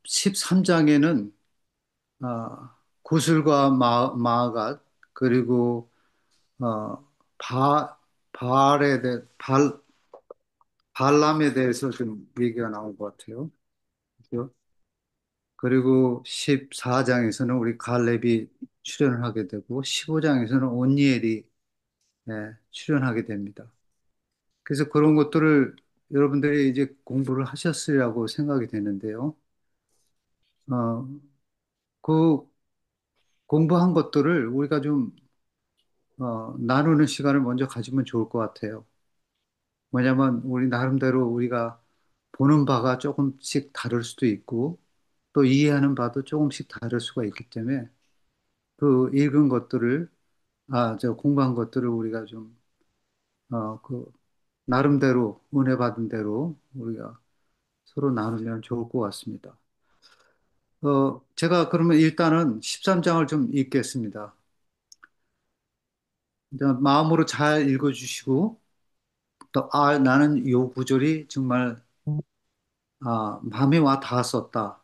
13장에는 구슬과 마아갓 그리고 어, 바, 발람에 대해서 좀 얘기가 나온 것 같아요. 그죠? 그리고 14장에서는 우리 갈렙이 출연을 하게 되고 15장에서는 온니엘이 출연하게 됩니다. 그래서 그런 것들을 여러분들이 이제 공부를 하셨으리라고 생각이 되는데요. 어, 그 공부한 것들을 우리가 좀 나누는 시간을 먼저 가지면 좋을 것 같아요. 뭐냐면 우리 나름대로 우리가 보는 바가 조금씩 다를 수도 있고 또 이해하는 바도 조금씩 다를 수가 있기 때문에 그 읽은 것들을 저 공부한 것들을 우리가 좀 그 나름대로 은혜 받은 대로 우리가 서로 나누면 좋을 것 같습니다. 제가 그러면 일단은 13장을 좀 읽겠습니다. 일단 마음으로 잘 읽어주시고 또 나는 요 구절이 정말 마음에 와 닿았었다.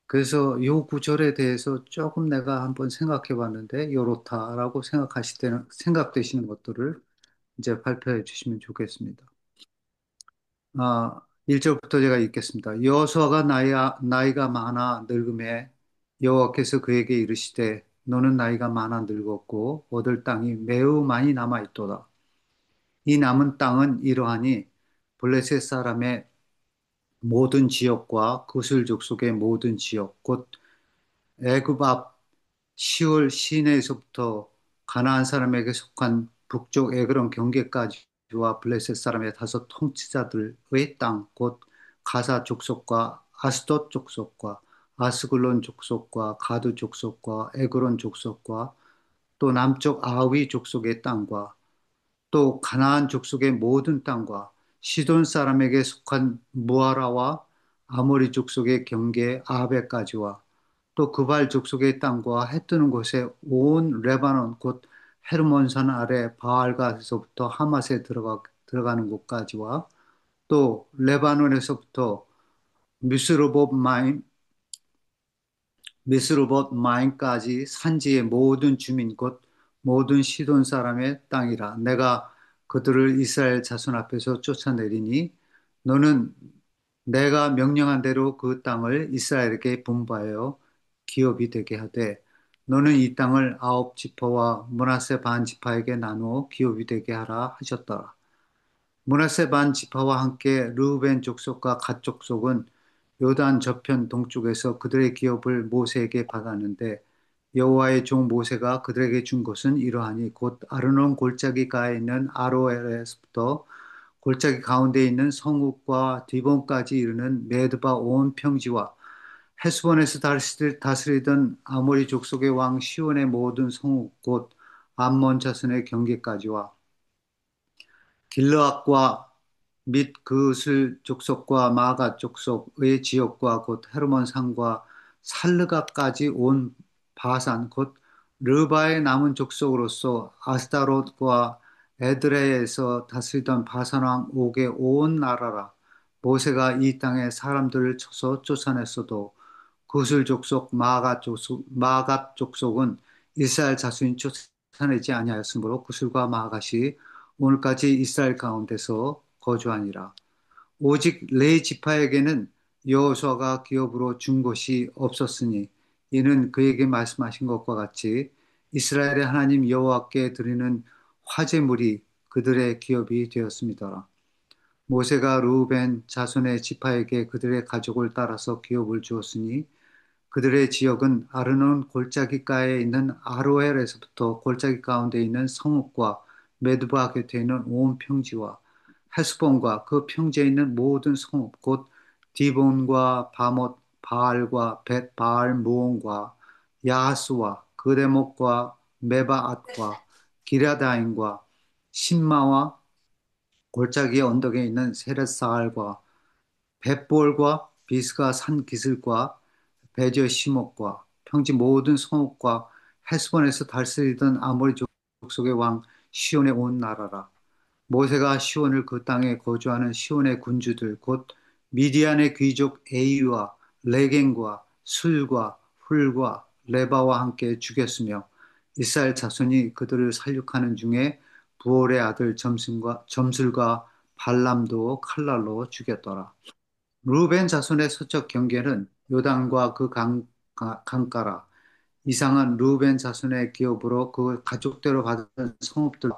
그래서 요 구절에 대해서 조금 내가 한번 생각해 봤는데 요렇다라고 생각되시는 것들을 이제 발표해 주시면 좋겠습니다. 1절부터 제가 읽겠습니다. 여호수아가 나이가 많아 늙음에 여호와께서 그에게 이르시되 너는 나이가 많아 늙었고 얻을 땅이 매우 많이 남아 있도다. 이 남은 땅은 이러하니 블레셋 사람의 모든 지역과 그술 족속의 모든 지역 곧 애굽 앞 시올 시내에서부터 가나안 사람에게 속한 북쪽 에그론 경계까지와 블레셋 사람의 다섯 통치자들의 땅, 곧 가사 족속과 아스돗 족속과 아스글론 족속과 가드 족속과 에그론 족속과 또 남쪽 아위 족속의 땅과 또 가나안 족속의 모든 땅과 시돈 사람에게 속한 무아라와 아모리 족속의 경계 아베까지와 또 그발 족속의 땅과 해 뜨는 곳에 온 레바논 곧 헤르몬산 아래 바알갓에서부터 하맛에 들어가는 곳까지와 또 레바논에서부터 미스르봇 마임 미스르봇 마임까지 산지의 모든 주민 곧 모든 시돈 사람의 땅이라 내가 그들을 이스라엘 자손 앞에서 쫓아내리니 너는 내가 명령한 대로 그 땅을 이스라엘에게 분부하여 기업이 되게 하되 너는 이 땅을 아홉 지파와 므낫세 반 지파에게 나누어 기업이 되게 하라 하셨더라. 므낫세 반 지파와 함께 르우벤 족속과 갓 족속은 요단 저편 동쪽에서 그들의 기업을 모세에게 받았는데 여호와의 종 모세가 그들에게 준 것은 이러하니 곧 아르논 골짜기 가에 있는 아로엘에서부터 골짜기 가운데 있는 성읍과 디본까지 이르는 메드바 온 평지와 헤스본에서 다스리던 아모리 족속의 왕 시온의 모든 성읍 곧 암몬 자손의 경계까지와 길르앗과 및 그슬 족속과 마가 족속의 지역과 곧 헤르몬 산과 살르가까지 온 바산 곧 르바의 남은 족속으로서 아스타롯과 에드레에서 다스리던 바산 왕 옥의 온 나라라. 모세가 이 땅에 사람들을 쳐서 쫓아냈어도 그슬 족속 마갓 족속은 이스라엘 자손이 쫓아내지 아니하였으므로 그슬과 마갓이 오늘까지 이스라엘 가운데서 거주하니라. 오직 레위 지파에게는 여호수아가 기업으로 준 것이 없었으니 이는 그에게 말씀하신 것과 같이 이스라엘의 하나님 여호와께 드리는 화제물이 그들의 기업이 되었습니다. 모세가 르우벤 자손의 지파에게 그들의 가족을 따라서 기업을 주었으니 그들의 지역은 아르논 골짜기가에 있는 아로엘에서부터 골짜기 가운데 있는 성읍과 메드바 곁에 있는 온 평지와 헤스본과 그 평지에 있는 모든 성읍 곧 디본과 바못 바알과 벳 바알 무온과 야하스와 그레목과 메바앗과 기라다임과 신마와 골짜기의 언덕에 있는 세렛사알과 벳볼과 비스가 산 기슭과 베저 시목과 평지 모든 성읍과 헤스본에서 다스리던 아모리 족속의 왕 시온의 온 나라라. 모세가 시온을 그 땅에 거주하는 시온의 군주들 곧 미디안의 귀족 에이와 레겐과 술과 훌과 레바와 함께 죽였으며 이스라엘 자손이 그들을 살육하는 중에 부올의 아들 점술과 발람도 칼날로 죽였더라. 루벤 자손의 서쪽 경계는 요단과 그 강가라. 이상은 루벤 자손의 기업으로 그 가족대로 받은 성읍들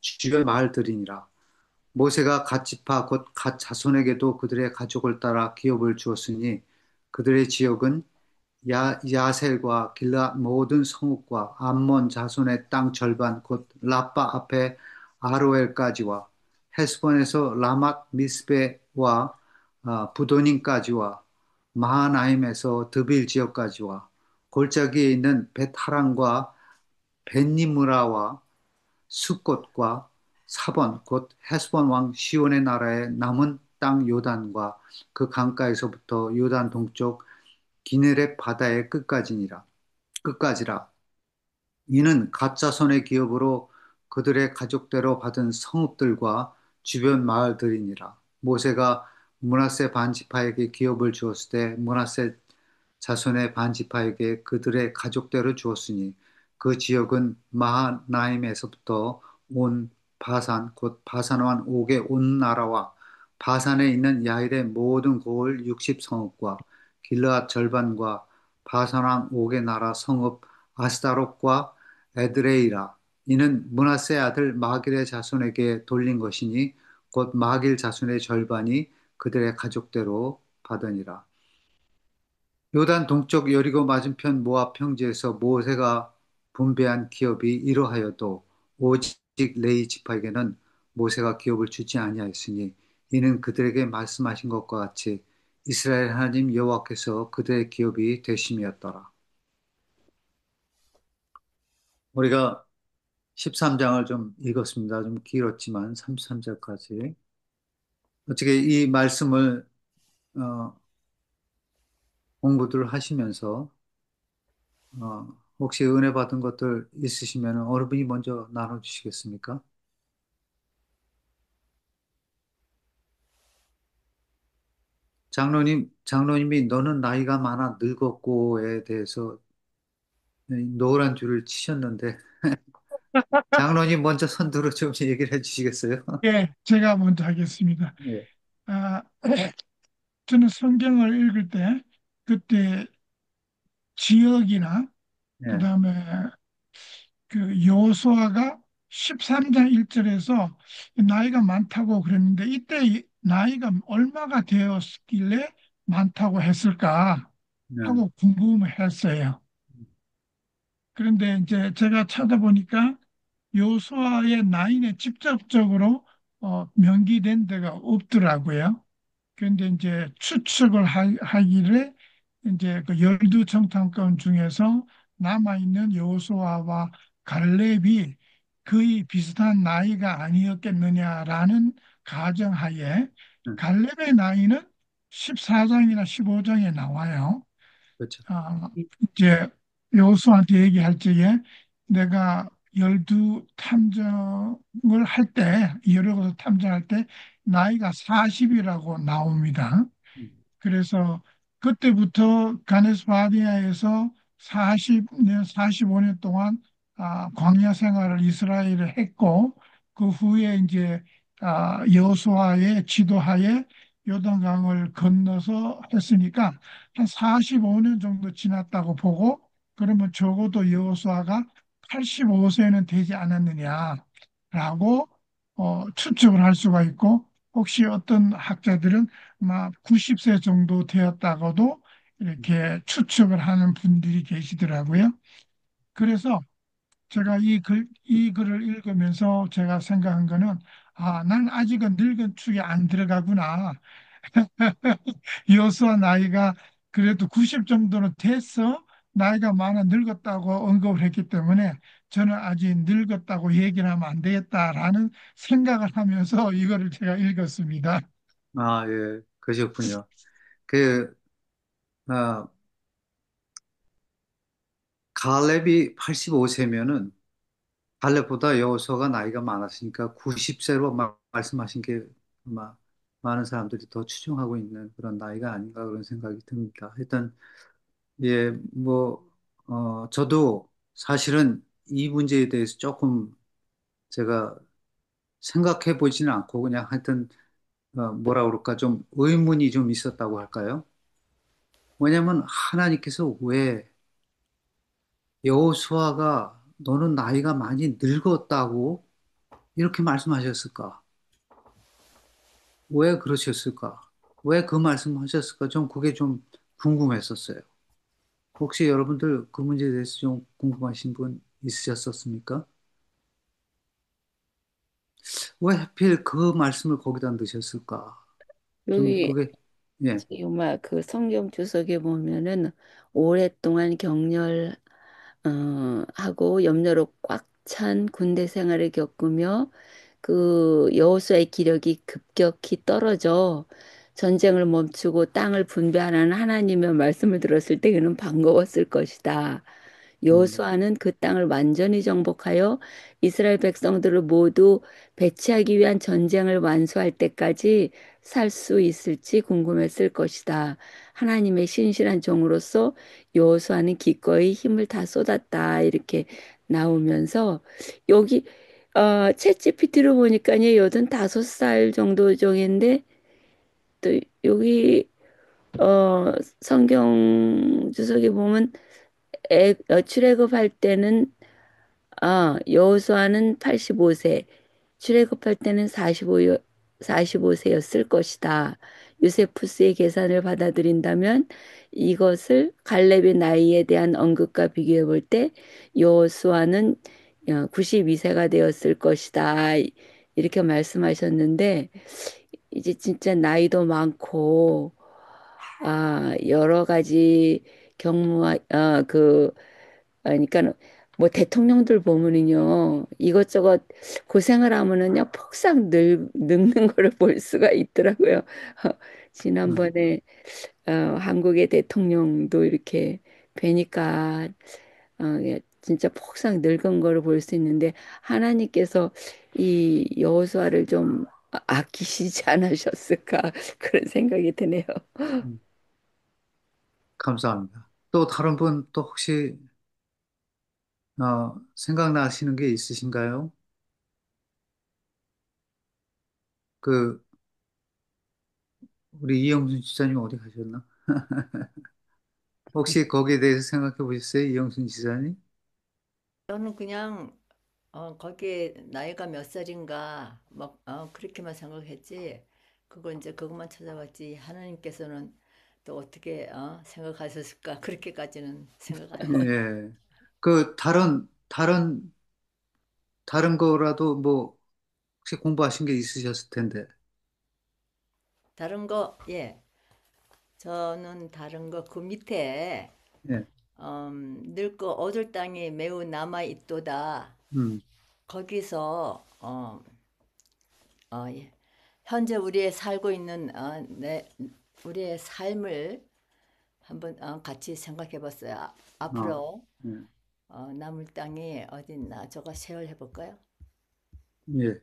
주변 마을들이니라. 모세가 갓 지파 곧 갓 자손에게도 그들의 가족을 따라 기업을 주었으니 그들의 지역은 야셀과 길앗 모든 성읍과 암몬 자손의 땅 절반 곧 라빠 앞에 아로엘까지와 헤스본에서 라맛 미스베와 부도님까지와 마하나임에서 드빌 지역까지와 골짜기에 있는 벳하란과 벳니므라와 숫곳과 사본 곧 헤스본 왕 시온의 나라의 남은 땅 요단과 그 강가에서부터 요단 동쪽 기느렛 바다의 끝까지라. 이는 가짜손의 기업으로 그들의 가족대로 받은 성읍들과 주변 마을들이니라. 모세가 므낫세 반지파에게 기업을 주었을 때 므낫세 자손의 반지파에게 그들의 가족대로 주었으니 그 지역은 마하나임에서부터 온 바산 곧 바산 왕 옥의 온 나라와 바산에 있는 야일의 모든 고을 60성읍과 길르앗 절반과 바산 왕 옥의 나라 성읍 아스다롯과 에드레이라. 이는 므낫세 아들 마길의 자손에게 돌린 것이니 곧 마길 자손의 절반이 그들의 가족대로 받으니라. 요단 동쪽 여리고 맞은편 모압 평지에서 모세가 분배한 기업이 이러하여도 오직 레위 지파에게는 모세가 기업을 주지 아니하였으니 이는 그들에게 말씀하신 것과 같이 이스라엘 하나님 여호와께서 그들의 기업이 되심이었더라. 우리가 13장을 좀 읽었습니다. 좀 길었지만 33절까지. 어떻게 이 말씀을 어, 공부들 하시면서 혹시 은혜 받은 것들 있으시면 어느 분이 먼저 나눠주시겠습니까? 장로님이 너는 나이가 많아 늙었고에 대해서 노란 줄을 치셨는데 장로님 먼저 선두로 좀 얘기를 해주시겠어요? 예, 제가 먼저 하겠습니다. 네, 아, 저는 성경을 읽을 때 그때 지역이나 네, 그다음에 그 여호수아가 13장 1절에서 나이가 많다고 그랬는데 이때 나이가 얼마가 되었길래 많다고 했을까 네, 하고 궁금했어요. 그런데 이제 제가 찾아보니까 여호수아의 나이는 직접적으로 명기된 데가 없더라고요. 그런데 이제 추측을 하기를 이제 그 열두 정탐권 중에서 남아있는 여호수아와 갈렙이 거의 비슷한 나이가 아니었겠느냐라는 가정하에 네, 갈렙의 나이는 14장이나 15장에 나와요. 그렇죠. 아, 이제 여호수아한테 얘기할 적에 내가 열두 탐정을 할 때, 여러 탐정할 때 나이가 40이라고 나옵니다. 그래서 그때부터 가네스 바디아에서 40년, 45년 동안 광야 생활을 이스라엘에 했고 그 후에 이제 여호수아의 지도하에 요단강을 건너서 했으니까 한 45년 정도 지났다고 보고 그러면 적어도 여호수아가 85세는 되지 않았느냐라고 추측을 할 수가 있고 혹시 어떤 학자들은 아마 90세 정도 되었다고도 이렇게 추측을 하는 분들이 계시더라고요. 그래서 제가 이 글을 읽으면서 제가 생각한 거는, 난 아직은 늙은 축에 안 들어가구나. 여호수아 나이가 그래도 90 정도는 됐어. 나이가 많아 늙었다고 언급을 했기 때문에 저는 아직 늙었다고 얘기를 하면 안 되겠다라는 생각을 하면서 이거를 제가 읽었습니다. 아, 예, 그러셨군요. 그, 아, 갈렙이 85세면은 갈렙보다 여호수아가 나이가 많았으니까 90세로 말씀하신 게 아마 많은 사람들이 더 추종하고 있는 그런 나이가 아닌가 그런 생각이 듭니다. 하여튼 예, 저도 사실은 이 문제에 대해서 조금 제가 생각해 보지는 않고 그냥 하여튼 뭐라 그럴까 좀 의문이 좀 있었다고 할까요? 왜냐면 하나님께서 왜 여호수아가 너는 나이가 많이 늙었다고 이렇게 말씀하셨을까? 왜 그러셨을까? 왜 그 말씀하셨을까? 좀 그게 좀 궁금했었어요. 혹시 여러분들 그 문제에 대해서 좀 궁금하신 분 있으셨었습니까? 왜 하필 그 말씀을 거기다 넣으셨을까? 좀 여기 그게 예, 정말 그 성경 주석에 보면은 오랫동안 하고 염려로 꽉 찬 군대 생활을 겪으며 그 여호수아의 기력이 급격히 떨어져 전쟁을 멈추고 땅을 분배하라는 하나님의 말씀을 들었을 때 그는 반가웠을 것이다. 음, 여호수아는 그 땅을 완전히 정복하여 이스라엘 백성들을 모두 배치하기 위한 전쟁을 완수할 때까지 살 수 있을지 궁금했을 것이다. 하나님의 신실한 종으로서 여호수아는 기꺼이 힘을 다 쏟았다. 이렇게 나오면서 여기 챗GPT로 보니까요, 85살 정도 정인데 또 여기 성경 주석에 보면 출애굽할 때는 여호수아는 85세, 출애굽할 때는 45세였을 것이다. 요세푸스의 계산을 받아들인다면 이것을 갈렙의 나이에 대한 언급과 비교해 볼 때 여호수아는 92세가 되었을 것이다. 이렇게 말씀하셨는데 이제 진짜 나이도 많고 여러 가지 경무와 그러니까 뭐 대통령들 보면은요 이것저것 고생을 하면은요 폭삭 늙는 거를 볼 수가 있더라고요. 음, 지난번에 한국의 대통령도 이렇게 뵈니까 예, 진짜 폭삭 늙은 거를 볼 수 있는데 하나님께서 이 여호수아를 좀 아끼시지 않으셨을까 그런 생각이 드네요. 음, 감사합니다. 또 다른 분 또 혹시 생각나시는 게 있으신가요? 그 우리 이영순 지사님 어디 가셨나? 혹시 거기에 대해서 생각해 보셨어요, 이영순 지사님? 저는 그냥 거기에 나이가 몇 살인가 막 그렇게만 생각했지. 그거 이제 그것만 찾아봤지. 하나님께서는 또 어떻게 생각하셨을까? 그렇게까지는 생각 안 했어요. 예. 그 다른 거라도 뭐 혹시 공부하신 게 있으셨을 텐데. 다른 거, 예. 저는 다른 거 그 밑에 예. 늙고 얻을 땅이 매우 남아 있도다. 음, 거기서 예. 현재 우리의 살고 있는 우리의 삶을 한번 같이 생각해 봤어요. 어, 앞으로 예. 남을 땅이 어딨나 저거 세월 해볼까요? 예.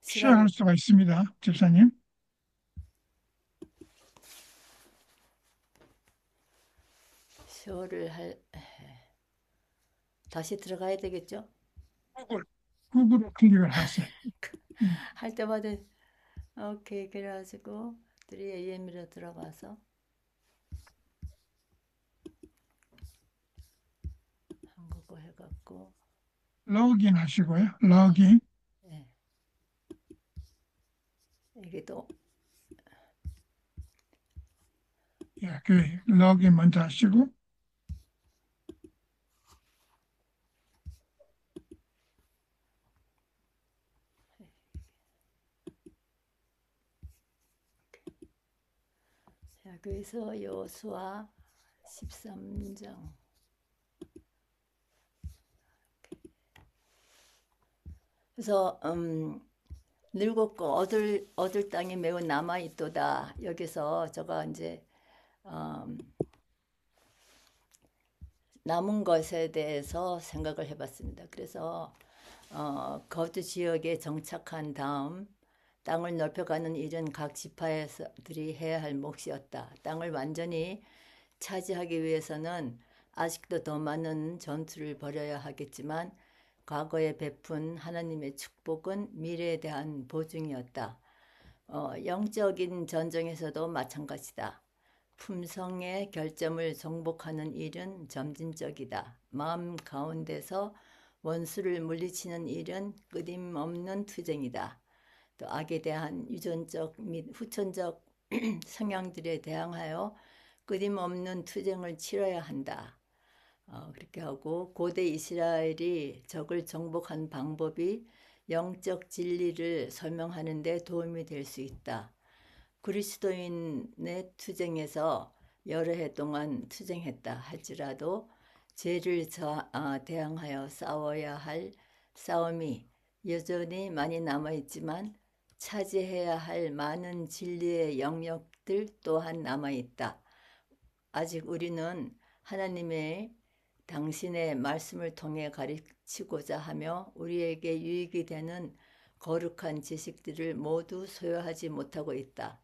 시행할 시간 수가 있습니다, 집사님. 세월을 다시 들어가야 되겠죠? 구글, 구글을 클릭을 하세요. 음, 할 때마다 오케이 그래가지고 3AM으로 들어가서 한국어 해갖고 로그인 하시고요. 로그인. 예. 이게 또 예, 그 로그인 먼저 하시고 여기서 여수와 13장 그래서 늙었고 얻을 땅이 매우 남아 있도다. 여기서 제가 이제 음, 남은 것에 대해서 생각을 해봤습니다. 그래서 거주 지역에 정착한 다음 땅을 넓혀가는 일은 각 지파들이 해야 할 몫이었다. 땅을 완전히 차지하기 위해서는 아직도 더 많은 전투를 벌여야 하겠지만 과거에 베푼 하나님의 축복은 미래에 대한 보증이었다. 영적인 전쟁에서도 마찬가지다. 품성의 결점을 정복하는 일은 점진적이다. 마음 가운데서 원수를 물리치는 일은 끊임없는 투쟁이다. 또 악에 대한 유전적 및 후천적 성향들에 대항하여 끊임없는 투쟁을 치러야 한다. 그렇게 하고 고대 이스라엘이 적을 정복한 방법이 영적 진리를 설명하는 데 도움이 될 수 있다. 그리스도인의 투쟁에서 여러 해 동안 투쟁했다 할지라도 죄를 대항하여 싸워야 할 싸움이 여전히 많이 남아있지만 차지해야 할 많은 진리의 영역들 또한 남아있다. 아직 우리는 하나님의 당신의 말씀을 통해 가르치고자 하며 우리에게 유익이 되는 거룩한 지식들을 모두 소유하지 못하고 있다.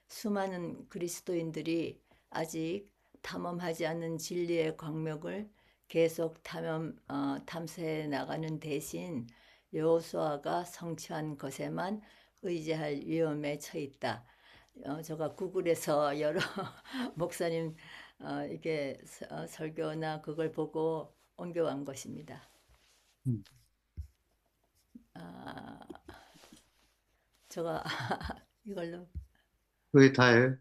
수많은 그리스도인들이 아직 탐험하지 않은 진리의 광명을 계속 탐사해 나가는 대신 여호수아가 성취한 것에만 의지할 위험에 처해 있다. 제가 구글에서 여러 목사님 이게 설교나 그걸 보고 옮겨간 것입니다. 음. 제가 이걸로 그게 다예요.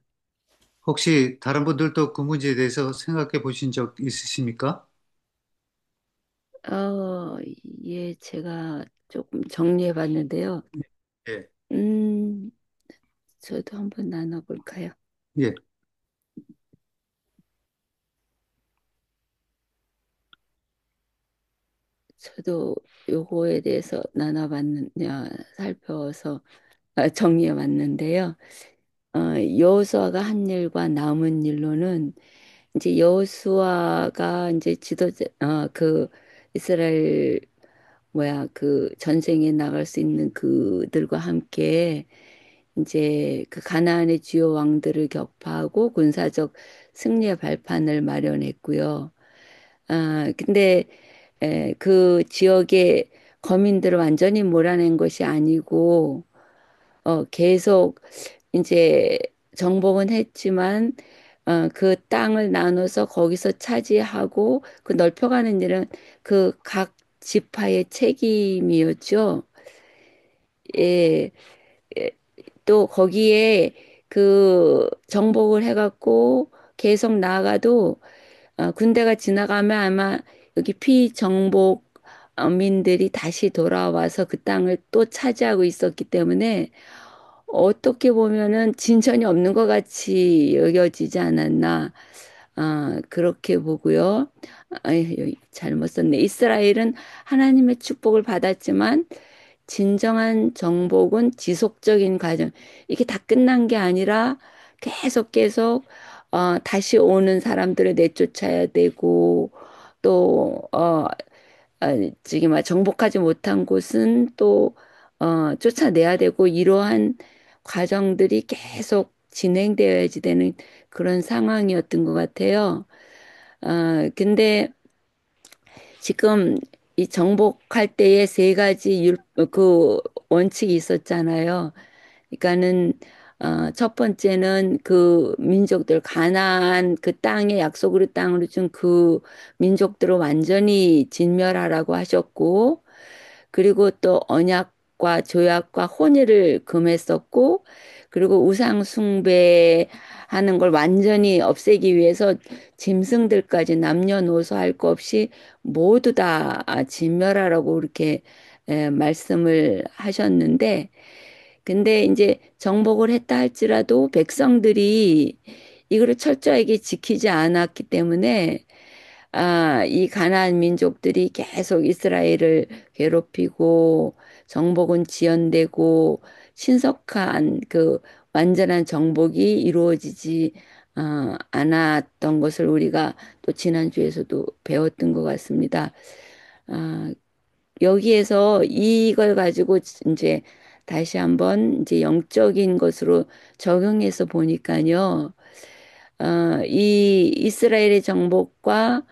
혹시 다른 분들도 그 문제에 대해서 생각해 보신 적 있으십니까? 어, 예, 제가 조금 정리해 봤는데요. 예. 음, 저도 한번 나눠볼까요? 예. 저도 요거에 대해서 살펴서 정리해 왔는데요. 여호수아가 한 일과 남은 일로는 이제 여호수아가 이제 그 이스라엘 그 전쟁에 나갈 수 있는 그들과 함께 이제 그 가나안의 주요 왕들을 격파하고 군사적 승리의 발판을 마련했고요. 근데 그 지역의 거민들을 완전히 몰아낸 것이 아니고 계속 이제 정복은 했지만 그 땅을 나눠서 거기서 차지하고 그 넓혀가는 일은 그 각 지파의 책임이었죠. 예, 예, 또 거기에 그 정복을 해갖고 계속 나아가도 군대가 지나가면 아마 여기 피정복 민들이 다시 돌아와서 그 땅을 또 차지하고 있었기 때문에 어떻게 보면은 진전이 없는 것 같이 여겨지지 않았나. 그렇게 보고요. 잘못 썼네. 이스라엘은 하나님의 축복을 받았지만 진정한 정복은 지속적인 과정. 이게 다 끝난 게 아니라 계속 다시 오는 사람들을 내쫓아야 되고 또 지금 정복하지 못한 곳은 또 쫓아내야 되고 이러한 과정들이 계속 진행되어야지 되는 그런 상황이었던 것 같아요. 근데 지금 이 정복할 때에 세 가지 그 원칙이 있었잖아요. 그러니까는 첫 번째는 그 민족들 가나안 그 땅에 약속으로 땅으로 준 그 민족들을 완전히 진멸하라고 하셨고 그리고 또 언약과 조약과 혼의를 금했었고 그리고 우상 숭배하는 걸 완전히 없애기 위해서 짐승들까지 남녀노소 할 것 없이 모두 다 진멸하라고 이렇게 말씀을 하셨는데 근데 이제 정복을 했다 할지라도 백성들이 이거를 철저하게 지키지 않았기 때문에 이 가나안 민족들이 계속 이스라엘을 괴롭히고 정복은 지연되고 신속한 그 완전한 정복이 이루어지지 않았던 것을 우리가 또 지난주에서도 배웠던 것 같습니다. 아, 여기에서 이걸 가지고 이제 다시 한번 이제 영적인 것으로 적용해서 보니까요. 이 이스라엘의 정복과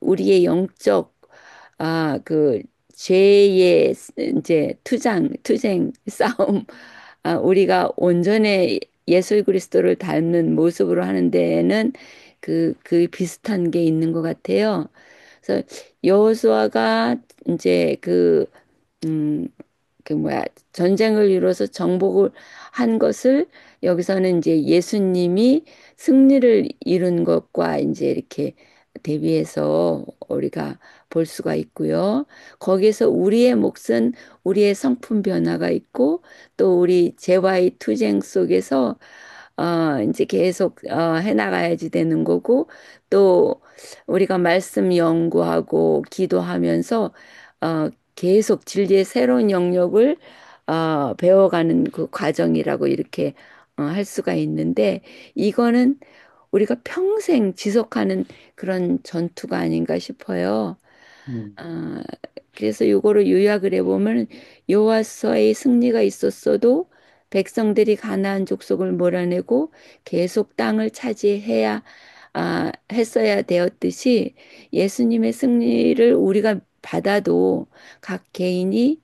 우리의 영적 그 죄의 이제 투쟁 싸움 우리가 온전히 예수 그리스도를 닮는 모습으로 하는 데에는 그 비슷한 게 있는 것 같아요. 그래서 여호수아가 이제 음, 그 뭐야 전쟁을 이뤄서 정복을 한 것을 여기서는 이제 예수님이 승리를 이룬 것과 이제 이렇게 대비해서 우리가 볼 수가 있고요. 거기에서 우리의 몫은 우리의 성품 변화가 있고 또 우리 죄와의 투쟁 속에서 이제 계속 해나가야지 되는 거고 또 우리가 말씀 연구하고 기도하면서 계속 진리의 새로운 영역을 배워가는 그 과정이라고 이렇게 할 수가 있는데 이거는 우리가 평생 지속하는 그런 전투가 아닌가 싶어요. 음, 아, 그래서 이거를 요약을 해보면 여호와서의 승리가 있었어도 백성들이 가나안 족속을 몰아내고 계속 땅을 차지해야 했어야 되었듯이 예수님의 승리를 우리가 받아도 각 개인이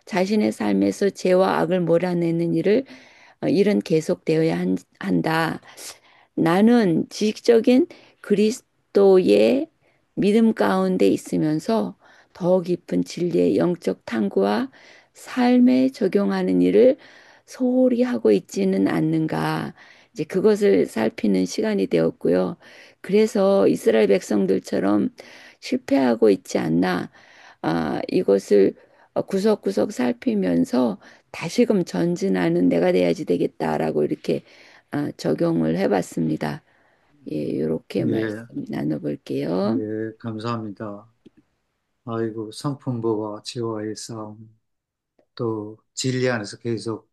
자신의 삶에서 죄와 악을 몰아내는 일은 계속되어야 한다. 나는 지식적인 그리스도의 믿음 가운데 있으면서 더 깊은 진리의 영적 탐구와 삶에 적용하는 일을 소홀히 하고 있지는 않는가. 이제 그것을 살피는 시간이 되었고요. 그래서 이스라엘 백성들처럼 실패하고 있지 않나. 이것을 구석구석 살피면서 다시금 전진하는 내가 돼야지 되겠다라고 이렇게 적용을 해봤습니다. 예, 이렇게 말씀 예, 나눠볼게요. 예, 감사합니다. 아이고, 성품보와 지혜와의 싸움, 또 진리 안에서 계속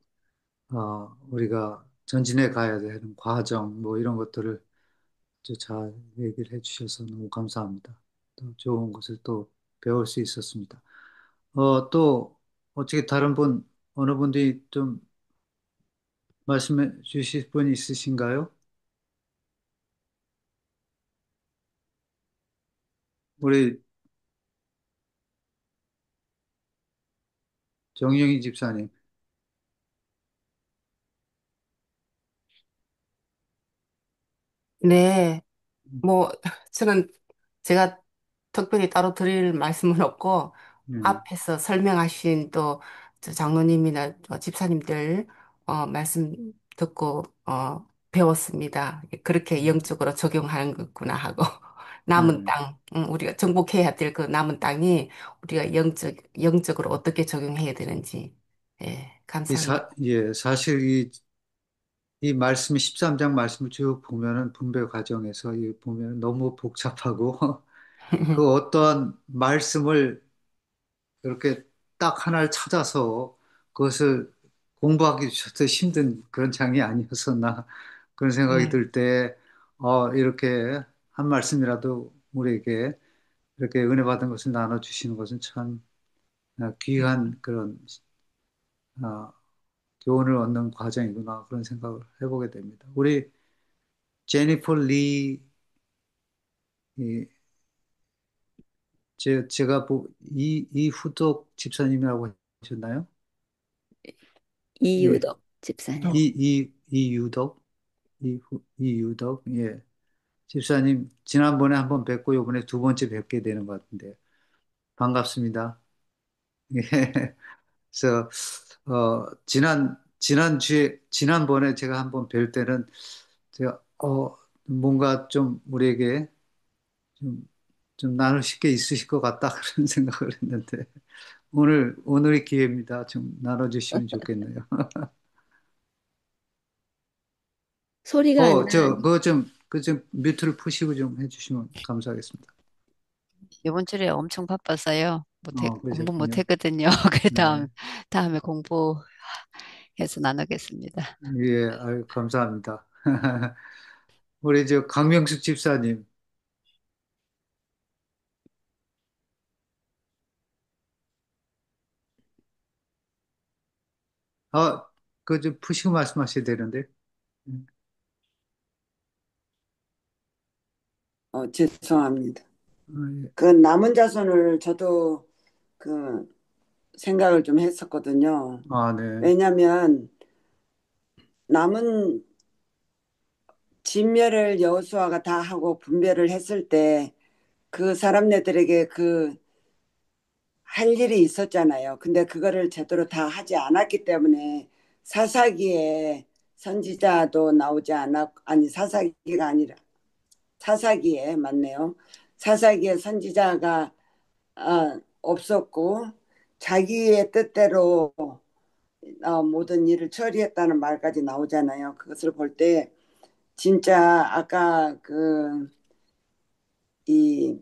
우리가 전진해 가야 되는 과정, 뭐 이런 것들을 아주 잘 얘기를 해주셔서 너무 감사합니다. 또 좋은 것을 또 배울 수 있었습니다. 또 어떻게 다른 분, 어느 분들이 좀 말씀해 주실 분 있으신가요? 우리 정영희 집사님. 네, 뭐, 저는 제가 특별히 따로 드릴 말씀은 없고, 음, 앞에서 설명하신 또 저 장로님이나 집사님들, 말씀 듣고, 배웠습니다. 그렇게 영적으로 적용하는 거구나 하고, 남은 네. 땅, 우리가 정복해야 될 그 남은 땅이 우리가 영적으로 어떻게 적용해야 되는지, 예, 감사합니다. 예, 사실 이 말씀이 13장 말씀을 쭉 보면은 분배 과정에서 이 보면 너무 복잡하고 그 어떠한 말씀을 이렇게 딱 하나를 찾아서 그것을 공부하기 더 힘든 그런 장이 아니었었나 그런 생각이 네, 들 때, 이렇게 한 말씀이라도 우리에게 이렇게 은혜 받은 것을 나눠주시는 것은 참 귀한 그런 어, 교훈을 얻는 과정이구나 그런 생각을 해보게 됩니다. 우리 제니퍼 리, 이, 제가 이후덕 집사님이라고 하셨나요? 예, 이유덕 집사님. 또 이유덕, 이유덕, 예. 집사님, 지난번에 한번 뵙고 요번에 두 번째 뵙게 되는 것 같은데, 반갑습니다. 예. 그래서, 지난번에 제가 한번 뵐 때는, 제가, 뭔가 좀 우리에게 좀, 좀 나눌 게 있으실 것 같다, 그런 생각을 했는데, 오늘이 기회입니다. 좀 나눠주시면 좋겠네요. 소리가 안 그거 좀 뮤트를 푸시고 좀 해주시면 감사하겠습니다. 이번 주에 엄청 바빠서요. 공부 그러셨군요. 못했거든요. 그 네. 다음에 공부해서 나누겠습니다. 예, 아유, 감사합니다. 우리 저 강명숙 집사님, 아, 그 좀 푸시고 말씀하셔야 되는데. 죄송합니다. 예. 그 남은 자손을 저도 그 생각을 좀 했었거든요. 아, 네. 왜냐하면 남은 진멸을 여호수아가 다 하고 분별을 했을 때 그 사람네들에게 그 할 일이 있었잖아요. 근데 그거를 제대로 다 하지 않았기 때문에 사사기에 선지자도 나오지 않았, 아니 사사기가 아니라 사사기에 맞네요. 사사기에 선지자가 없었고 자기의 뜻대로 모든 일을 처리했다는 말까지 나오잖아요. 그것을 볼 때 진짜 아까 그 이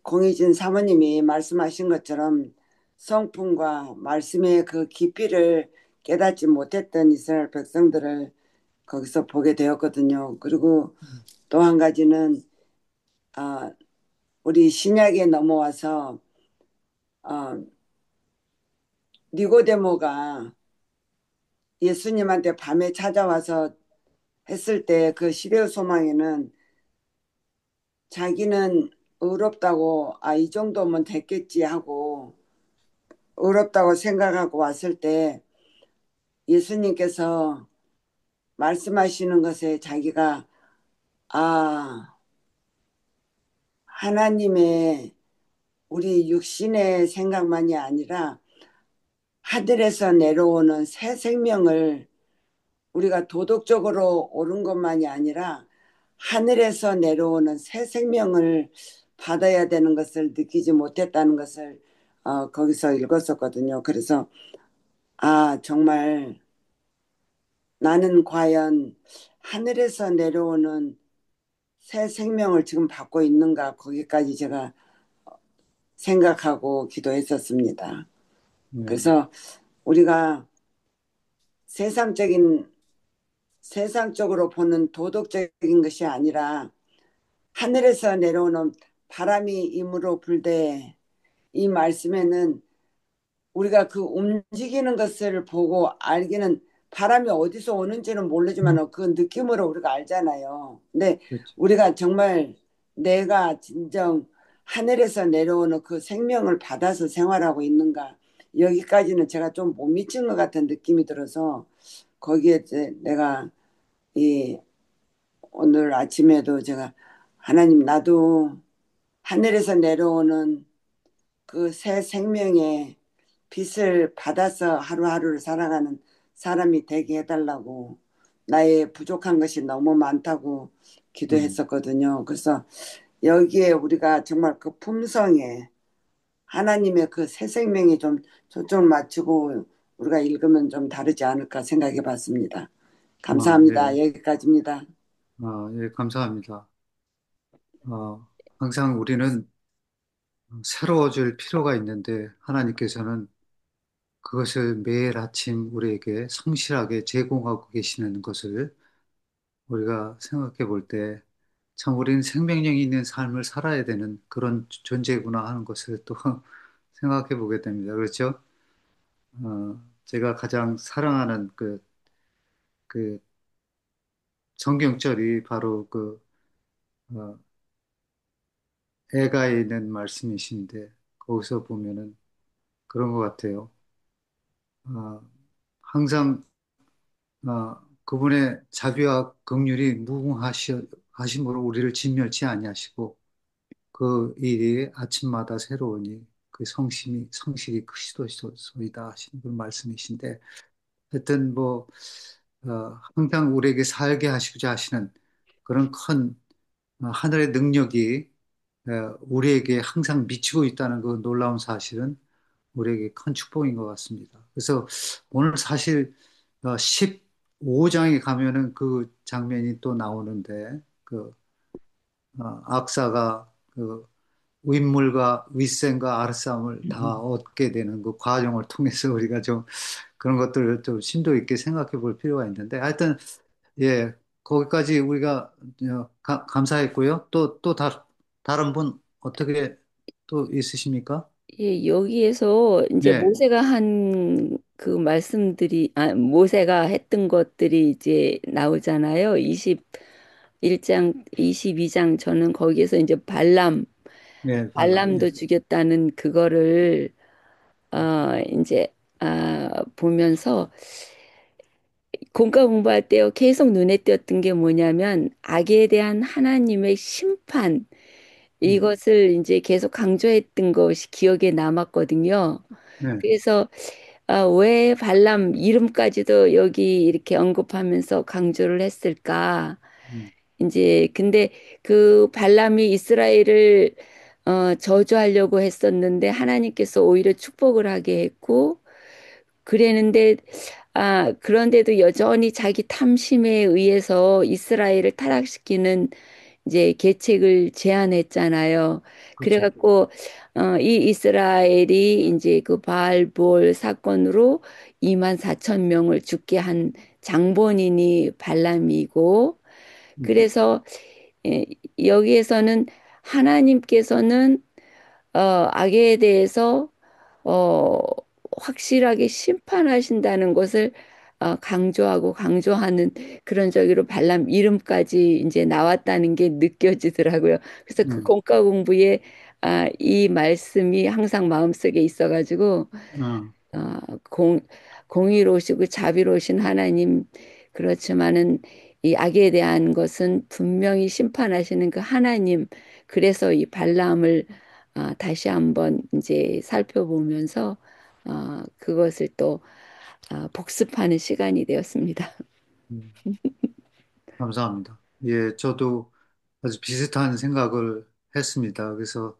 공희진 사모님이 말씀하신 것처럼 성품과 말씀의 그 깊이를 깨닫지 못했던 이스라엘 백성들을 거기서 보게 되었거든요. 그리고 또 한 가지는 아, 우리 신약에 넘어와서 어, 니고데모가 예수님한테 밤에 찾아와서 했을 때 그 시대의 소망에는 자기는 의롭다고 이 정도면 됐겠지 하고 의롭다고 생각하고 왔을 때 예수님께서 말씀하시는 것에 자기가 아 하나님의 우리 육신의 생각만이 아니라 하늘에서 내려오는 새 생명을 우리가 도덕적으로 옳은 것만이 아니라 하늘에서 내려오는 새 생명을 받아야 되는 것을 느끼지 못했다는 것을 거기서 읽었었거든요. 그래서 정말 나는 과연 하늘에서 내려오는 새 생명을 지금 받고 있는가 거기까지 제가 생각하고 기도했었습니다. 네. 그래서 우리가 세상적인 세상적으로 보는 도덕적인 것이 아니라 하늘에서 내려오는 바람이 임으로 불되 이 말씀에는 우리가 그 움직이는 것을 보고 알기는 바람이 어디서 오는지는 모르지만 그 느낌으로 우리가 알잖아요. 근데 그렇죠. 우리가 정말 내가 진정 하늘에서 내려오는 그 생명을 받아서 생활하고 있는가 여기까지는 제가 좀 못 미친 것 같은 느낌이 들어서 거기에 이제 내가 이 오늘 아침에도 제가 하나님 나도 하늘에서 내려오는 그 새 생명의 빛을 받아서 하루하루를 살아가는 사람이 되게 해달라고 나의 부족한 것이 너무 많다고 음. 기도했었거든요. 그래서 여기에 우리가 정말 그 품성에 하나님의 그 새 생명이 좀 초점을 맞추고 우리가 읽으면 좀 다르지 않을까 생각해 봤습니다. 감사합니다. 네. 여기까지입니다. 예, 감사합니다. 항상 우리는 새로워질 필요가 있는데 하나님께서는 그것을 매일 아침 우리에게 성실하게 제공하고 계시는 것을 우리가 생각해 볼 때 참 우리는 생명력이 있는 삶을 살아야 되는 그런 존재구나 하는 것을 또 생각해 보게 됩니다. 그렇죠? 제가 가장 사랑하는 그 성경절이 바로 어, 애가에 있는 말씀이신데 거기서 보면은 그런 것 같아요. 어, 항상 그분의 자비와 긍휼이 무궁하심으로 우리를 진멸치 아니하시고 그 일이 아침마다 새로우니 그 성실이 크시도소이다 하시는 그런 말씀이신데 하여튼 항상 우리에게 살게 하시고자 하시는 그런 큰 하늘의 능력이 우리에게 항상 미치고 있다는 그 놀라운 사실은 우리에게 큰 축복인 것 같습니다. 그래서 오늘 사실 15장에 가면은 그 장면이 또 나오는데 악사가 윗물과 윗셈과 아랫셈을 다 얻게 되는 그 과정을 통해서 우리가 좀 그런 것들을 좀 심도 있게 생각해 볼 필요가 있는데 하여튼 예 거기까지 우리가 감사했고요. 다른 분 어떻게 또 있으십니까? 예, 여기에서 이제 예, 모세가 한 그 말씀들이, 모세가 했던 것들이 이제 나오잖아요. 21장, 22장 저는 거기에서 이제 네, 발람. 예. 발람도 죽였다는 그거를, 이제, 보면서 공과 공부할 때요, 계속 눈에 띄었던 게 뭐냐면, 악에 대한 하나님의 심판, 음, 이것을 이제 계속 강조했던 것이 기억에 남았거든요. 네. 그래서 왜 발람 이름까지도 여기 이렇게 언급하면서 강조를 했을까? 음, 이제 근데 그 발람이 이스라엘을 저주하려고 했었는데 하나님께서 오히려 축복을 하게 했고 그랬는데 그런데도 여전히 자기 탐심에 의해서 이스라엘을 타락시키는 이제 계책을 제안했잖아요. 그렇죠. 그래갖고 이 이스라엘이 이제 그 바알볼 사건으로 2만 4천 명을 죽게 한 장본인이 발람이고 음, 그래서 예, 여기에서는 하나님께서는 악에 대해서 어, 확실하게 심판하신다는 것을 강조하고 강조하는 그런 저기로 발람 이름까지 이제 나왔다는 게 느껴지더라고요. 그래서 그 음, 공과 공부에 이 말씀이 항상 마음속에 있어가지고 어, 어, 공, 공의로우시고 자비로우신 하나님 그렇지만은 이 악에 대한 것은 분명히 심판하시는 그 하나님 그래서 이 발람을 다시 한번 이제 살펴보면서 그것을 또 복습하는 시간이 되었습니다. 음, 감사합니다. 예, 저도 아주 비슷한 생각을 했습니다. 그래서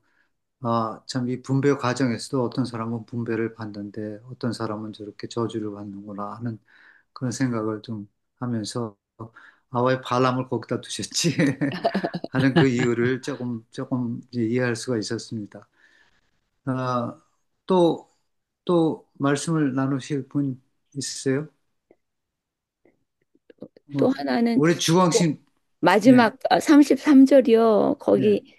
참 이 분배 과정에서도 어떤 사람은 분배를 받는데 어떤 사람은 저렇게 저주를 받는구나 하는 그런 생각을 좀 하면서 왜 바람을 거기다 두셨지? 하는 그 이유를 조금 이제 이해할 수가 있었습니다. 아, 또, 또 말씀을 나누실 분 있으세요? 또 뭐, 하나는 우리 주광신, 네, 마지막 33절이요. 네, 거기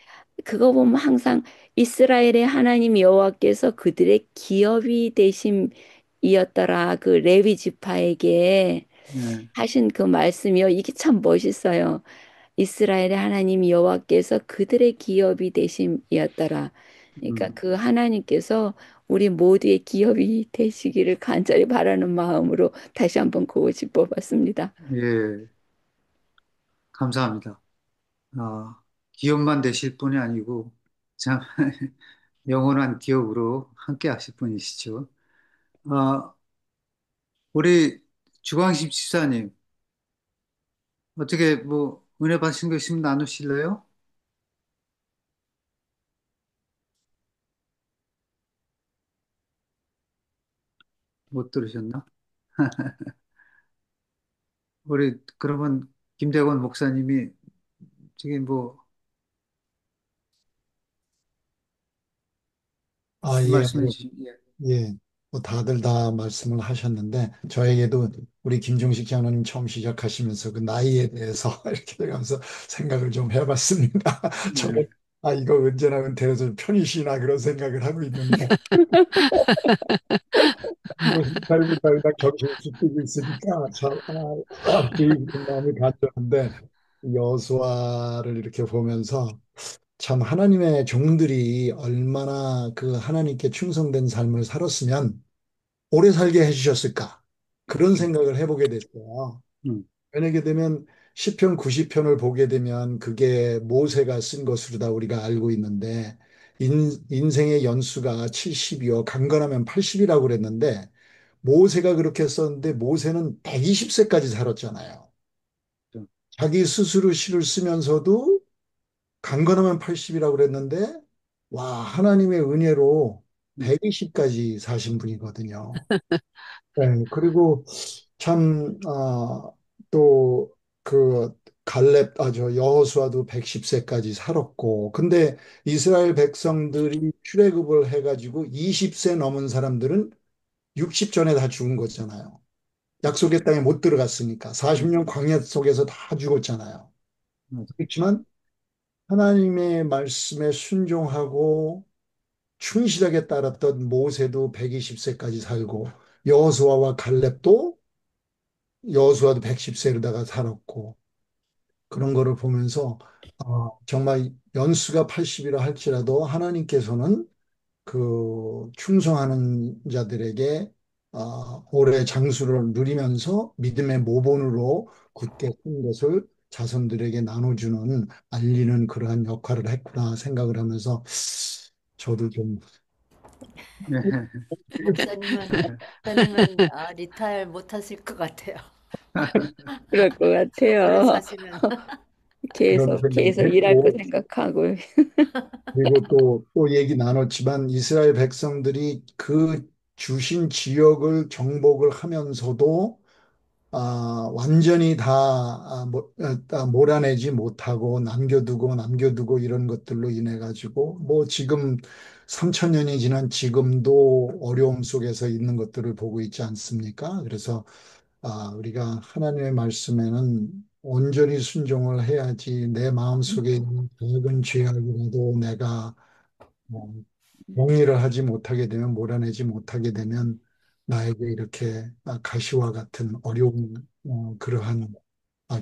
그거 보면 항상 이스라엘의 하나님 여호와께서 그들의 기업이 되심이었더라. 그 레위 지파에게 네, 하신 그 말씀이요. 이게 참 멋있어요. 이스라엘의 하나님 여호와께서 그들의 기업이 되심이었더라. 그러니까 음, 그 하나님께서 우리 모두의 기업이 되시기를 간절히 바라는 마음으로 다시 한번 그거 짚어봤습니다. 예, 감사합니다. 기업만 되실 분이 아니고, 참, 영원한 기업으로 함께 하실 분이시죠. 아, 우리 주광식 집사님, 어떻게 뭐, 은혜 받으신 거 있으면 나누실래요? 못 들으셨나? 우리, 그러면, 김대건 목사님이, 지금 뭐, 예, 말씀해 주시, 예. 예. 뭐 다들 다 말씀을 하셨는데, 저에게도 우리 김종식 장로님 처음 시작하시면서 그 나이에 대해서 이렇게 돼가면서 생각을 좀 해봤습니다. 저는, 네. 이거 언제나 은퇴해서 편히 쉬나 그런 생각을 하고 있는데, 뭐, 삶을 살다 경신없이 뛰고 있으니까, 참, 되게 기쁜 마음이 간절한데, 여수아를 이렇게 보면서, 참 하나님의 종들이 얼마나 그 하나님께 충성된 삶을 살았으면 오래 살게 해주셨을까? 그런 음, 생각을 해보게 됐어요. 음, 왜냐게 되면 시편 90편을 보게 되면 그게 모세가 쓴 것으로 다 우리가 알고 있는데 인생의 연수가 70이요 강건하면 80이라고 그랬는데 모세가 그렇게 썼는데 모세는 120세까지 살았잖아요. 좀, 자기 스스로 시를 쓰면서도 강건하면 80이라고 그랬는데 와 하나님의 은혜로 음, 120까지 사신 분이거든요. 네, 그리고 참, 또, 그, 저 여호수아도 110세까지 살았고, 근데 이스라엘 백성들이 출애굽을 해가지고 20세 넘은 사람들은 60 전에 다 죽은 거잖아요. 약속의 땅에 못 들어갔으니까. 음, 40년 광야 속에서 다 죽었잖아요. 맞아. 그렇지만 하나님의 말씀에 순종하고 충실하게 따랐던 모세도 120세까지 살고 여호수아와 갈렙도 여호수아도 110세로다가 살았고 그런 거를 보면서 정말 연수가 80이라 할지라도 하나님께서는 그 충성하는 자들에게 오래 장수를 누리면서 믿음의 모본으로 굳게 선 것을 자손들에게 나눠주는 알리는 그러한 역할을 했구나 생각을 하면서 저도 좀 네. 목사님은 리타일 못 하실 것 같아요. 그럴 것 오래 같아요. 사시면. 그런 계속 생각을 일할 거 했고 생각하고. 그리고 또 얘기 나눴지만 이스라엘 백성들이 그 주신 지역을 정복을 하면서도 완전히 다 몰아내지 못하고 남겨두고 이런 것들로 인해 가지고 뭐 지금 3천 년이 지난 지금도 어려움 속에서 있는 것들을 보고 있지 않습니까? 그래서 우리가 하나님의 말씀에는 온전히 순종을 해야지 내 마음속에 있는 작은 죄악이라도 내가 뭐 정리를 하지 못하게 되면 몰아내지 못하게 되면 나에게 이렇게 가시와 같은 어려운 그러한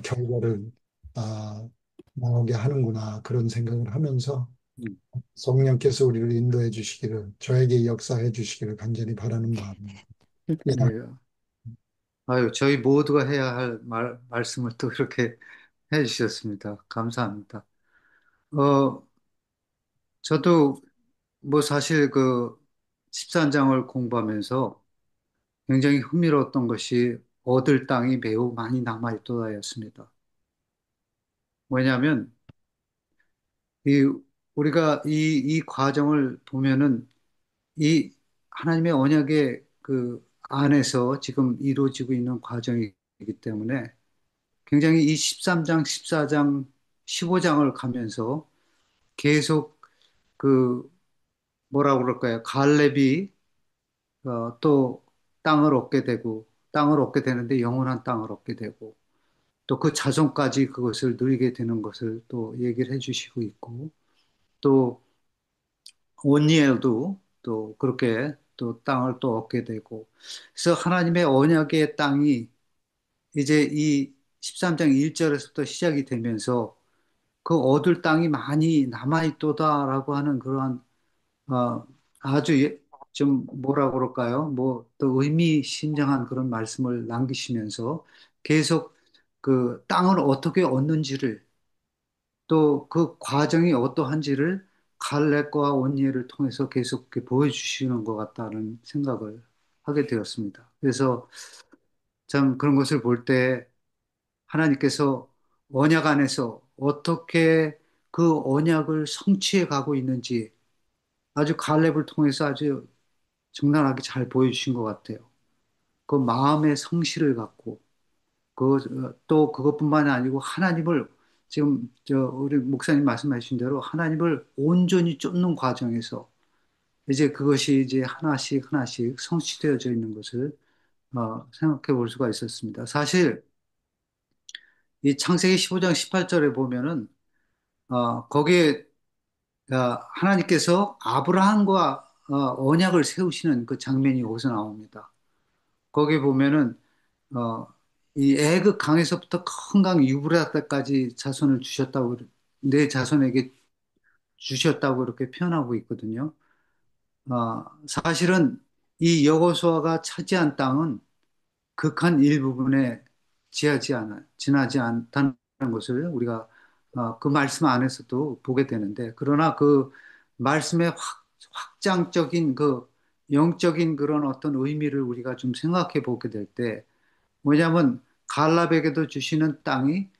결과를 아, 나오게 하는구나 그런 생각을 하면서 음, 성령께서 우리를 인도해 주시기를 저에게 역사해 주시기를 간절히 바라는 마음입니다. 예, 네. 아유, 저희 모두가 해야 할 말씀을 또 이렇게 해주셨습니다. 감사합니다. 어, 저도 뭐 사실 그 13장을 공부하면서 굉장히 흥미로웠던 것이 얻을 땅이 매우 많이 남아있도다였습니다. 왜냐하면 이 우리가 이 과정을 보면은 이 하나님의 언약의 그 안에서 지금 이루어지고 있는 과정이기 때문에 굉장히 이 13장, 14장, 15장을 가면서 계속 그 뭐라고 그럴까요? 갈렙이 또 땅을 얻게 되는데 영원한 땅을 얻게 되고 또 그 자손까지 그것을 누리게 되는 것을 또 얘기를 해주시고 있고 또 온니엘도 또 그렇게 또 땅을 또 얻게 되고 그래서 하나님의 언약의 땅이 이제 이 13장 1절에서부터 시작이 되면서 그 얻을 땅이 많이 남아있도다라고 하는 그러한 어, 아주 좀 뭐라 그럴까요? 뭐 또 의미심장한 그런 말씀을 남기시면서 계속 그 땅을 어떻게 얻는지를 또 그 과정이 어떠한지를 갈렙과 온니엘을 통해서 계속 이렇게 보여주시는 것 같다는 생각을 하게 되었습니다. 그래서 참 그런 것을 볼 때 하나님께서 언약 안에서 어떻게 그 언약을 성취해 가고 있는지 아주 갈렙을 통해서 아주 적나라하게 잘 보여주신 것 같아요. 그 마음의 성실을 갖고 또 그것뿐만이 아니고 하나님을 지금 우리 목사님 말씀하신 대로 하나님을 온전히 쫓는 과정에서 이제 그것이 이제 하나씩 하나씩 성취되어져 있는 것을 생각해 볼 수가 있었습니다. 사실 이 창세기 15장 18절에 보면은 거기에 하나님께서 아브라함과 언약을 세우시는 그 장면이 거기서 나옵니다. 거기 보면은 어, 이 애굽 강에서부터 큰 강 유브라데까지 자손을 주셨다고 내 자손에게 주셨다고 이렇게 표현하고 있거든요. 사실은 이 여호수아가 차지한 땅은 극한 일부분에 지나지 않다는 것을 우리가 그 말씀 안에서도 보게 되는데 그러나 그 말씀의 확장적인 그 영적인 그런 어떤 의미를 우리가 좀 생각해 보게 될때 뭐냐면 갈렙에게도 주시는 땅이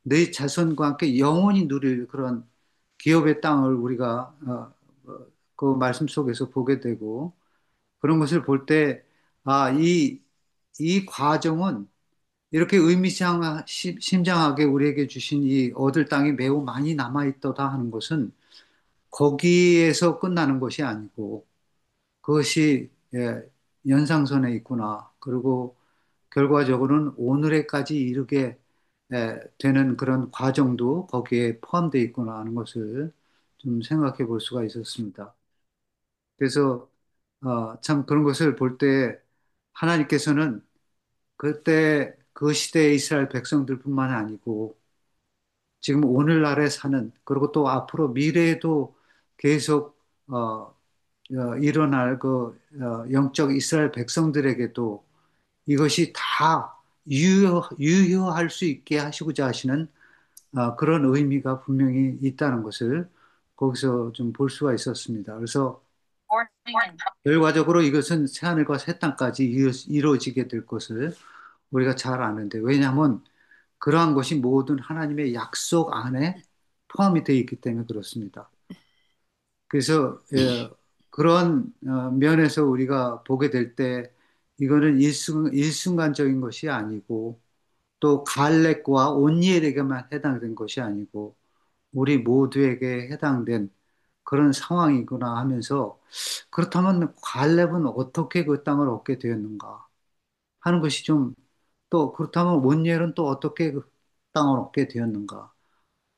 네 자손과 함께 영원히 누릴 그런 기업의 땅을 우리가 그 말씀 속에서 보게 되고 그런 것을 볼 때, 이 과정은 이렇게 의미심장하게 우리에게 주신 이 얻을 땅이 매우 많이 남아있도다 하는 것은 거기에서 끝나는 것이 아니고 그것이 연상선에 있구나. 그리고 결과적으로는 오늘에까지 이르게 되는 그런 과정도 거기에 포함되어 있구나 하는 것을 좀 생각해 볼 수가 있었습니다. 그래서 참 그런 것을 볼 때 하나님께서는 그때 그 시대의 이스라엘 백성들뿐만 아니고 지금 오늘날에 사는 그리고 또 앞으로 미래에도 계속 일어날 영적 이스라엘 백성들에게도 이것이 다 유효할 수 있게 하시고자 하시는 그런 의미가 분명히 있다는 것을 거기서 좀 볼 수가 있었습니다. 그래서 결과적으로 이것은 새하늘과 새 땅까지 이루어지게 될 것을 우리가 잘 아는데 왜냐하면 그러한 것이 모든 하나님의 약속 안에 포함이 되어 있기 때문에 그렇습니다. 그래서 그런 면에서 우리가 보게 될 때 이거는 일순간적인 것이 아니고 또 갈렙과 온니엘에게만 해당된 것이 아니고 우리 모두에게 해당된 그런 상황이구나 하면서 그렇다면 갈렙은 어떻게 그 땅을 얻게 되었는가 하는 것이 좀 또 그렇다면 온니엘은 또 어떻게 그 땅을 얻게 되었는가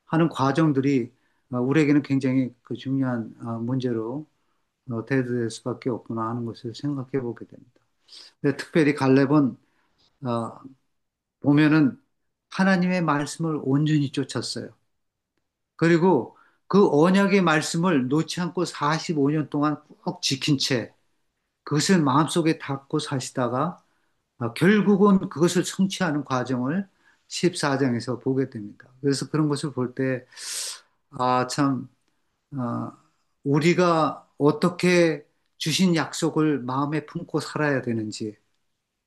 하는 과정들이 우리에게는 굉장히 그 중요한 문제로 대두될 수밖에 없구나 하는 것을 생각해 보게 됩니다. 근데 특별히 갈렙은 어, 보면은 하나님의 말씀을 온전히 쫓았어요. 그리고 그 언약의 말씀을 놓지 않고 45년 동안 꼭 지킨 채 그것을 마음속에 담고 사시다가 결국은 그것을 성취하는 과정을 14장에서 보게 됩니다. 그래서 그런 것을 볼 때, 참, 어, 우리가 어떻게 주신 약속을 마음에 품고 살아야 되는지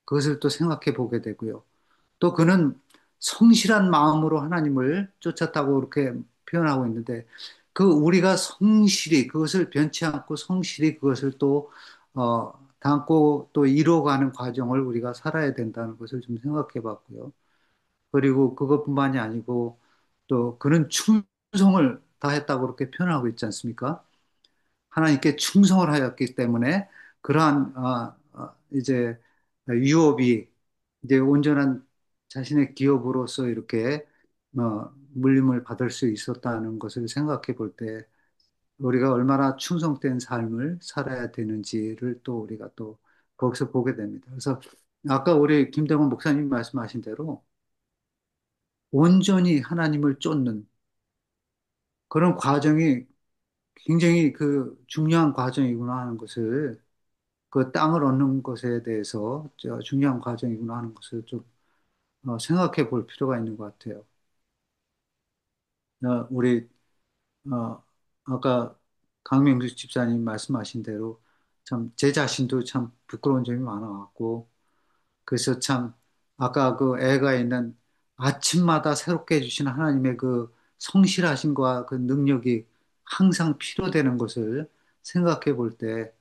그것을 또 생각해 보게 되고요. 또 그는 성실한 마음으로 하나님을 쫓았다고 이렇게 표현하고 있는데 그 우리가 성실히 그것을 변치 않고 성실히 그것을 또 담고 또 이루어가는 과정을 우리가 살아야 된다는 것을 좀 생각해 봤고요. 그리고 그것뿐만이 아니고 또 그는 충성을 다했다고 그렇게 표현하고 있지 않습니까? 하나님께 충성을 하였기 때문에 그러한 이제 유업이 이제 온전한 자신의 기업으로서 이렇게 물림을 받을 수 있었다는 것을 생각해 볼 때 우리가 얼마나 충성된 삶을 살아야 되는지를 또 우리가 또 거기서 보게 됩니다. 그래서 아까 우리 김대건 목사님 말씀하신 대로 온전히 하나님을 쫓는 그런 과정이 굉장히 그 중요한 과정이구나 하는 것을 그 땅을 얻는 것에 대해서 중요한 과정이구나 하는 것을 좀 생각해 볼 필요가 있는 것 같아요. 우리 아까 강명수 집사님 말씀하신 대로 참 제 자신도 참 부끄러운 점이 많아갖고 그래서 참 아까 그 애가 있는 아침마다 새롭게 해주시는 하나님의 그 성실하심과 그 능력이 항상 필요되는 것을 생각해 볼 때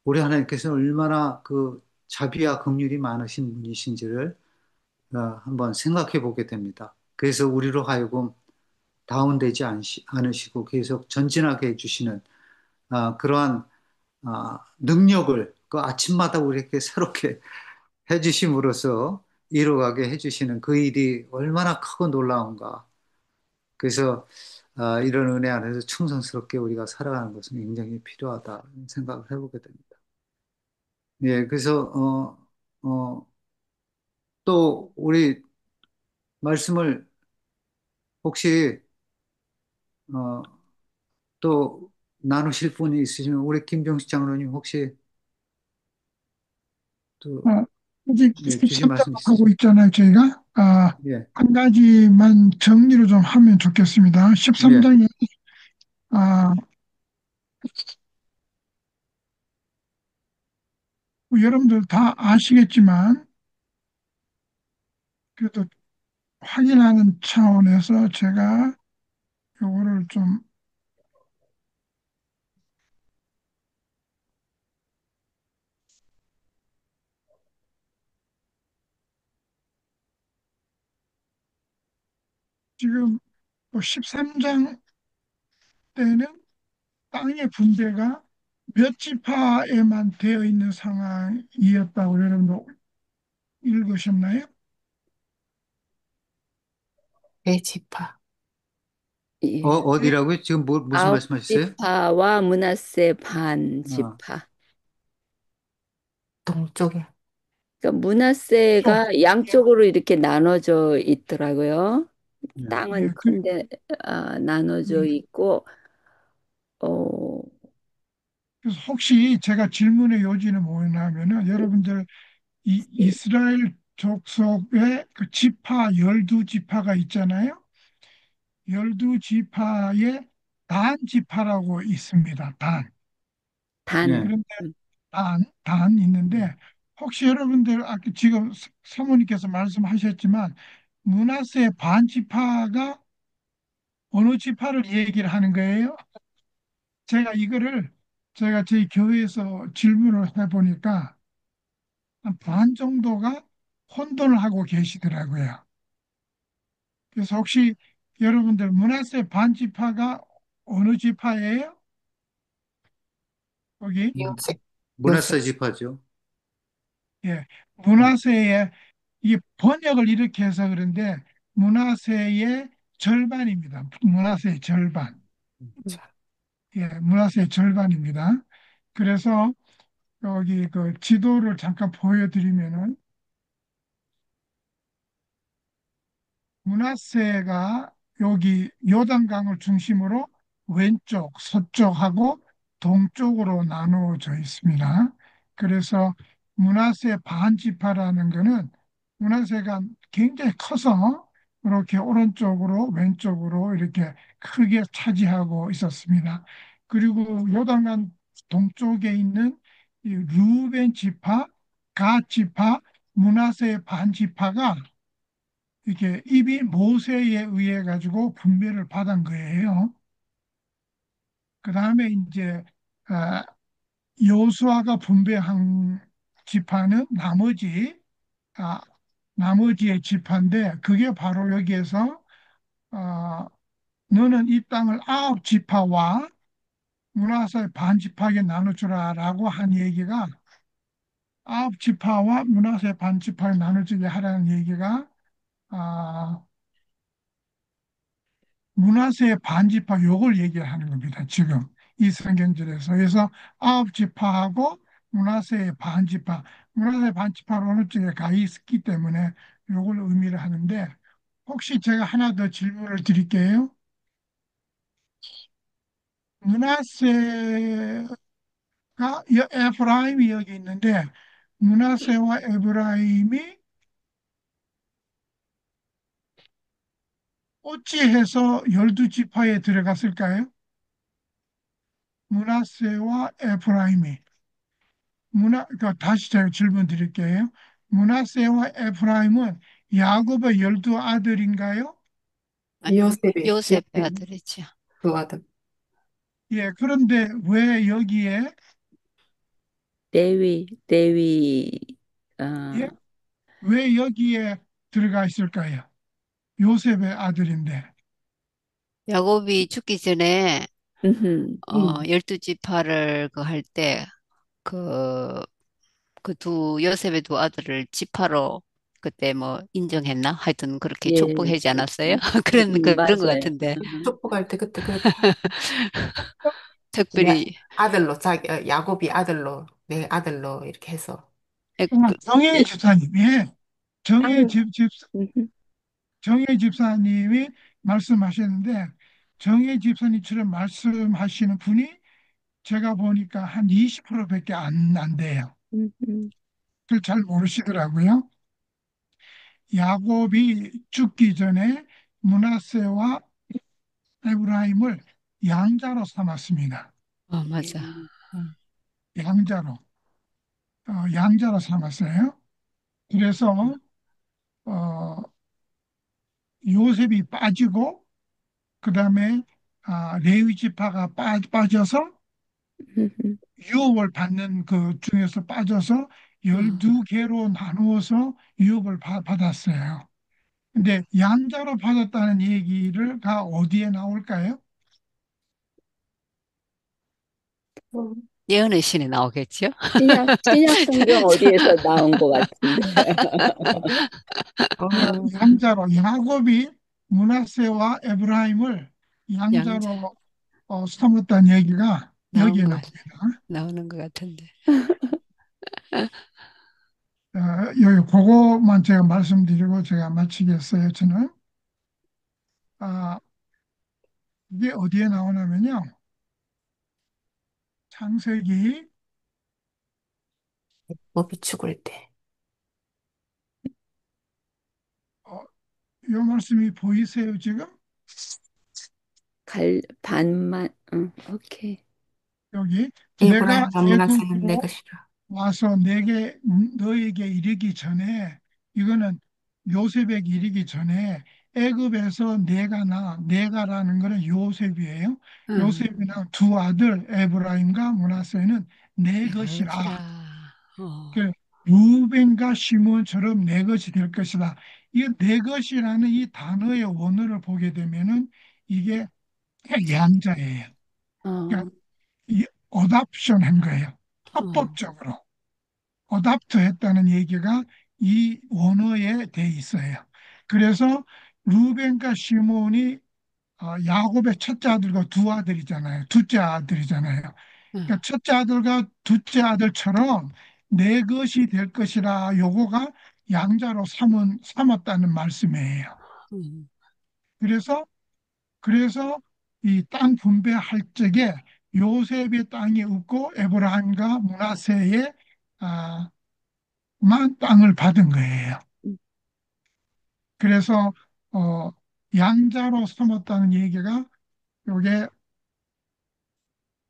우리 하나님께서 얼마나 그 자비와 긍휼이 많으신 분이신지를 한번 생각해 보게 됩니다. 그래서 우리로 하여금 다운되지 않으시고 계속 전진하게 해주시는 그러한 능력을 그 아침마다 우리에게 새롭게 해주심으로써 이루어가게 해주시는 그 일이 얼마나 크고 놀라운가. 그래서 이런 은혜 안에서 충성스럽게 우리가 살아가는 것은 굉장히 필요하다 생각을 해보게 됩니다. 예, 그래서 또 우리 말씀을 혹시 어, 또 나누실 분이 있으시면 우리 김병식 장로님 혹시 또 어, 아직 예, 주실 말씀 13장 하고 있으시죠? 있잖아요, 저희가. 예, 한 가지만 정리를 좀 하면 좋겠습니다. 예, 13장에, 아, 뭐 여러분들 다 아시겠지만, 그래도 확인하는 차원에서 제가 요거를 좀 지금 13장 때는 땅의 분배가 몇 지파에만 되어 있는 상황이었다고 여러분도 읽으셨나요? 네, 지파. 예. 어디라고요? 지금 무슨 아홉 말씀하셨어요? 지파와 므낫세 반 어, 지파. 동쪽에. 그러니까 쪽, 문하세가 양쪽으로 이렇게 나눠져 있더라고요. 예. 땅은 예, 큰데 나눠져 예. 있고 어, 그래서 혹시 제가 질문의 요지는 뭐냐면은 여러분들 이 예, 이스라엘 족속의 그 지파 12지파가 있잖아요. 12지파에 단 지파라고 있습니다. 단. 예. 단. 그런데 음, 단 있는데 혹시 여러분들 아까 지금 사모님께서 말씀하셨지만 문하세 반지파가 어느 지파를 얘기를 하는 거예요? 제가 이거를 제가 저희 교회에서 질문을 해보니까 한 반 정도가 혼돈을 하고 계시더라고요. 그래서 혹시 여러분들 문하세 반지파가 어느 지파예요? 거기? 요셉, 요셉. 문화세 집하죠. 예. 예. 문하세의 이 번역을 이렇게 해서 그런데 문하세의 절반입니다. 문하세의 절반. 음. 자, 예, 문하세의 절반입니다. 그래서 여기 그 지도를 잠깐 보여드리면은 문하세가 여기 요단강을 중심으로 왼쪽, 서쪽하고 동쪽으로 나누어져 있습니다. 그래서 문하세 반지파라는 것은 문하세가 굉장히 커서 이렇게 오른쪽으로 왼쪽으로 이렇게 크게 차지하고 있었습니다. 그리고 요단강 동쪽에 있는 이 루벤 지파, 갓 지파, 문하세 반지파가 이렇게 입이 모세에 의해 가지고 분배를 받은 거예요. 그 다음에 이제 아, 여호수아가 분배한 지파는 아, 나머지의 지파인데 그게 바로 여기에서 어, 너는 이 땅을 9지파와 문하세 반지파에게 나눠주라라고 한 얘기가 9지파와 문하세 반지파에 나눠주게 하라는 얘기가 아, 문화세의 반지파 요걸 얘기하는 겁니다. 지금 이 성경절에서. 그래서 9지파하고 문화세의 반지파, 문화세의 반지파로 어느 쪽에 가 있기 때문에 요걸 의미를 하는데 혹시 제가 하나 더 질문을 드릴게요. 문화세가 에프라임이 여기 있는데 문화세와 에프라임이 어찌해서 12지파에 들어갔을까요? 문화세와 에프라임이 그러니까 다시 제가 질문 드릴게요. 문하세와 에프라임은 야곱의 12아들인가요? 아니요, 요셉의 요셉 아들이죠. 그 아들. 예, 그런데 왜 여기에, 레위 예? 왜 여기에 들어가 있을까요? 요셉의 아들인데. 야곱이 죽기 전에 음흠. 12지파를 그 할 때, 그, 그 요셉의 두 아들을 지파로 그때 뭐 인정했나? 하여튼 그렇게 예, 촉복하지 않았어요? 그렇죠. 그런 것 맞아요. 같은데. 축복할 때 그때 그랬다. 내 특별히, 아들로 야곱이 아들로 내 아들로 이렇게 해서 에, 그, 정혜 집사님, 예. 정혜 땅, 집, 집, 음흠. 정혜 집사님이 말씀하셨는데, 정혜 집사님처럼 말씀하시는 분이 제가 보니까 한 20%밖에 안 돼요. 음흠. 그걸 잘 모르시더라고요. 야곱이 죽기 전에 므낫세와 에브라임을 양자로 삼았습니다. 맞아. 양자로 양자로 삼았어요. 그래서 어, 요셉이 빠지고 그 다음에 레위 지파가 빠져서 음흠. 유업을 받는 그 중에서 빠져서 음. 12개로 나누어서 유업을 받았어요. 근데 양자로 받았다는 얘기를 가 어디에 나올까요? 예언의 신에 나오겠죠? 신약 성경 어디에서 나온 것 같은데. 어, 양자로 야곱이 므낫세와 에브라임을 양자, 양자로 삼았다는 얘기가 여기에 나온 것, 나옵니다. 나오는 것 같은데. 여기 그거만 제가 말씀드리고 제가 마치겠어요. 저는 아, 이게 어디에 나오냐면요. 창세기 법이 죽을 때. 어, 요 말씀이 보이세요, 지금? 반만, 응, 오케이. 여기 내가 에브라임과 므낫세는 내 애굽으로 것이라. 와서 내게 너에게 이르기 전에 이거는 요셉에게 이르기 전에 애굽에서 내가라는 거는 요셉이에요. 응, 요셉이나 두 아들 에브라임과 므낫세는 내 내 것이라. 것이라. 어, 그 루벤과 시몬처럼 내 것이 될 것이다. 이 내 것이라는 이 단어의 원어를 보게 되면은 이게 양자예요. 어, 그러니까 이 어답션 한 거예요. 어, 합법적으로. 어답트 했다는 얘기가 이 원어에 돼 있어요. 그래서 루벤과 시몬이 야곱의 첫째 아들과 두 아들이잖아요. 둘째 아들이잖아요. 응, 그러니까 첫째 아들과 둘째 아들처럼 내 것이 될 것이라 요거가 양자로 삼았다는 말씀이에요. 응, 그래서 이 땅 분배할 적에 요셉의 땅이 없고 에브라임과 므낫세의 아, 만 땅을 받은 거예요. 그래서 어, 양자로 삼았다는 얘기가 요게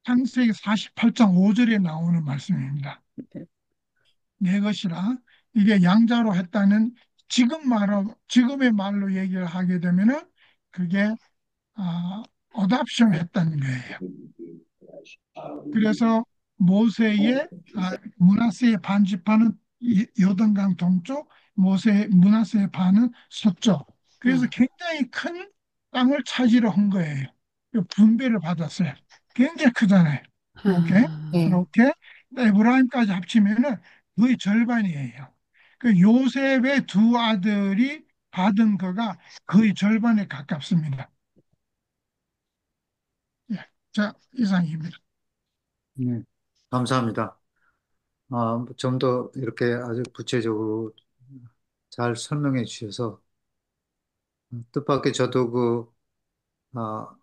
창세기 48장 5절에 나오는 말씀입니다. 내 것이라 이게 양자로 했다는 지금의 말로 얘기를 하게 되면은 그게 어답션 했다는 거예요. 그래서 모세의 므낫세의 반지파는 요단강 동쪽, 므낫세의 반은 서쪽. 그래서 응, 굉장히 큰 땅을 차지를 한 거예요. 그 분배를 받았어요. 굉장히 크잖아요. 이렇게 예. 이렇게 에브라임까지 합치면은 거의 절반이에요. 그 요셉의 두 아들이 받은 거가 거의 절반에 가깝습니다. 예. 자, 이상입니다. 네, 감사합니다. 좀 더 이렇게 아주 구체적으로 잘 설명해 주셔서 뜻밖의 저도 아,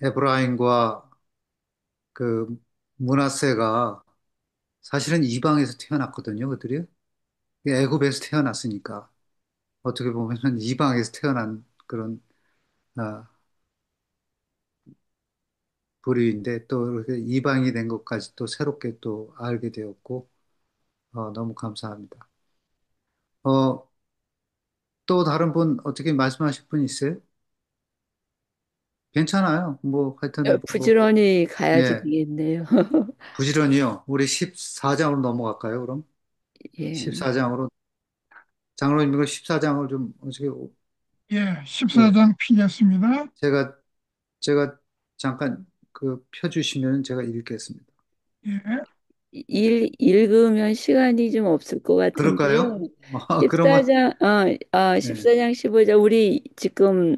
에브라임과 그 므낫세가 사실은 이방에서 태어났거든요, 그들이. 애굽에서 태어났으니까 어떻게 보면은 이방에서 태어난 그런 아, 부류인데 또 이렇게 이방이 된 것까지 또 새롭게 또 알게 되었고 너무 감사합니다. 어, 또 다른 분 어떻게 말씀하실 분 있어요? 괜찮아요. 뭐 하여튼 뭐 부지런히 가야지 예, 되겠네요. 부지런히요. 우리 14장으로 넘어갈까요, 그럼? 예. 14장으로 장로님 이거 14장을 좀 어떻게 예, 예, 14장 피겠습니다. 제가 제가 잠깐 펴주시면 제가 읽겠습니다. 예, 읽으면 시간이 좀 없을 것 그럴까요? 같은데요. 그러면 14장, 예, 14장, 15장, 우리 지금,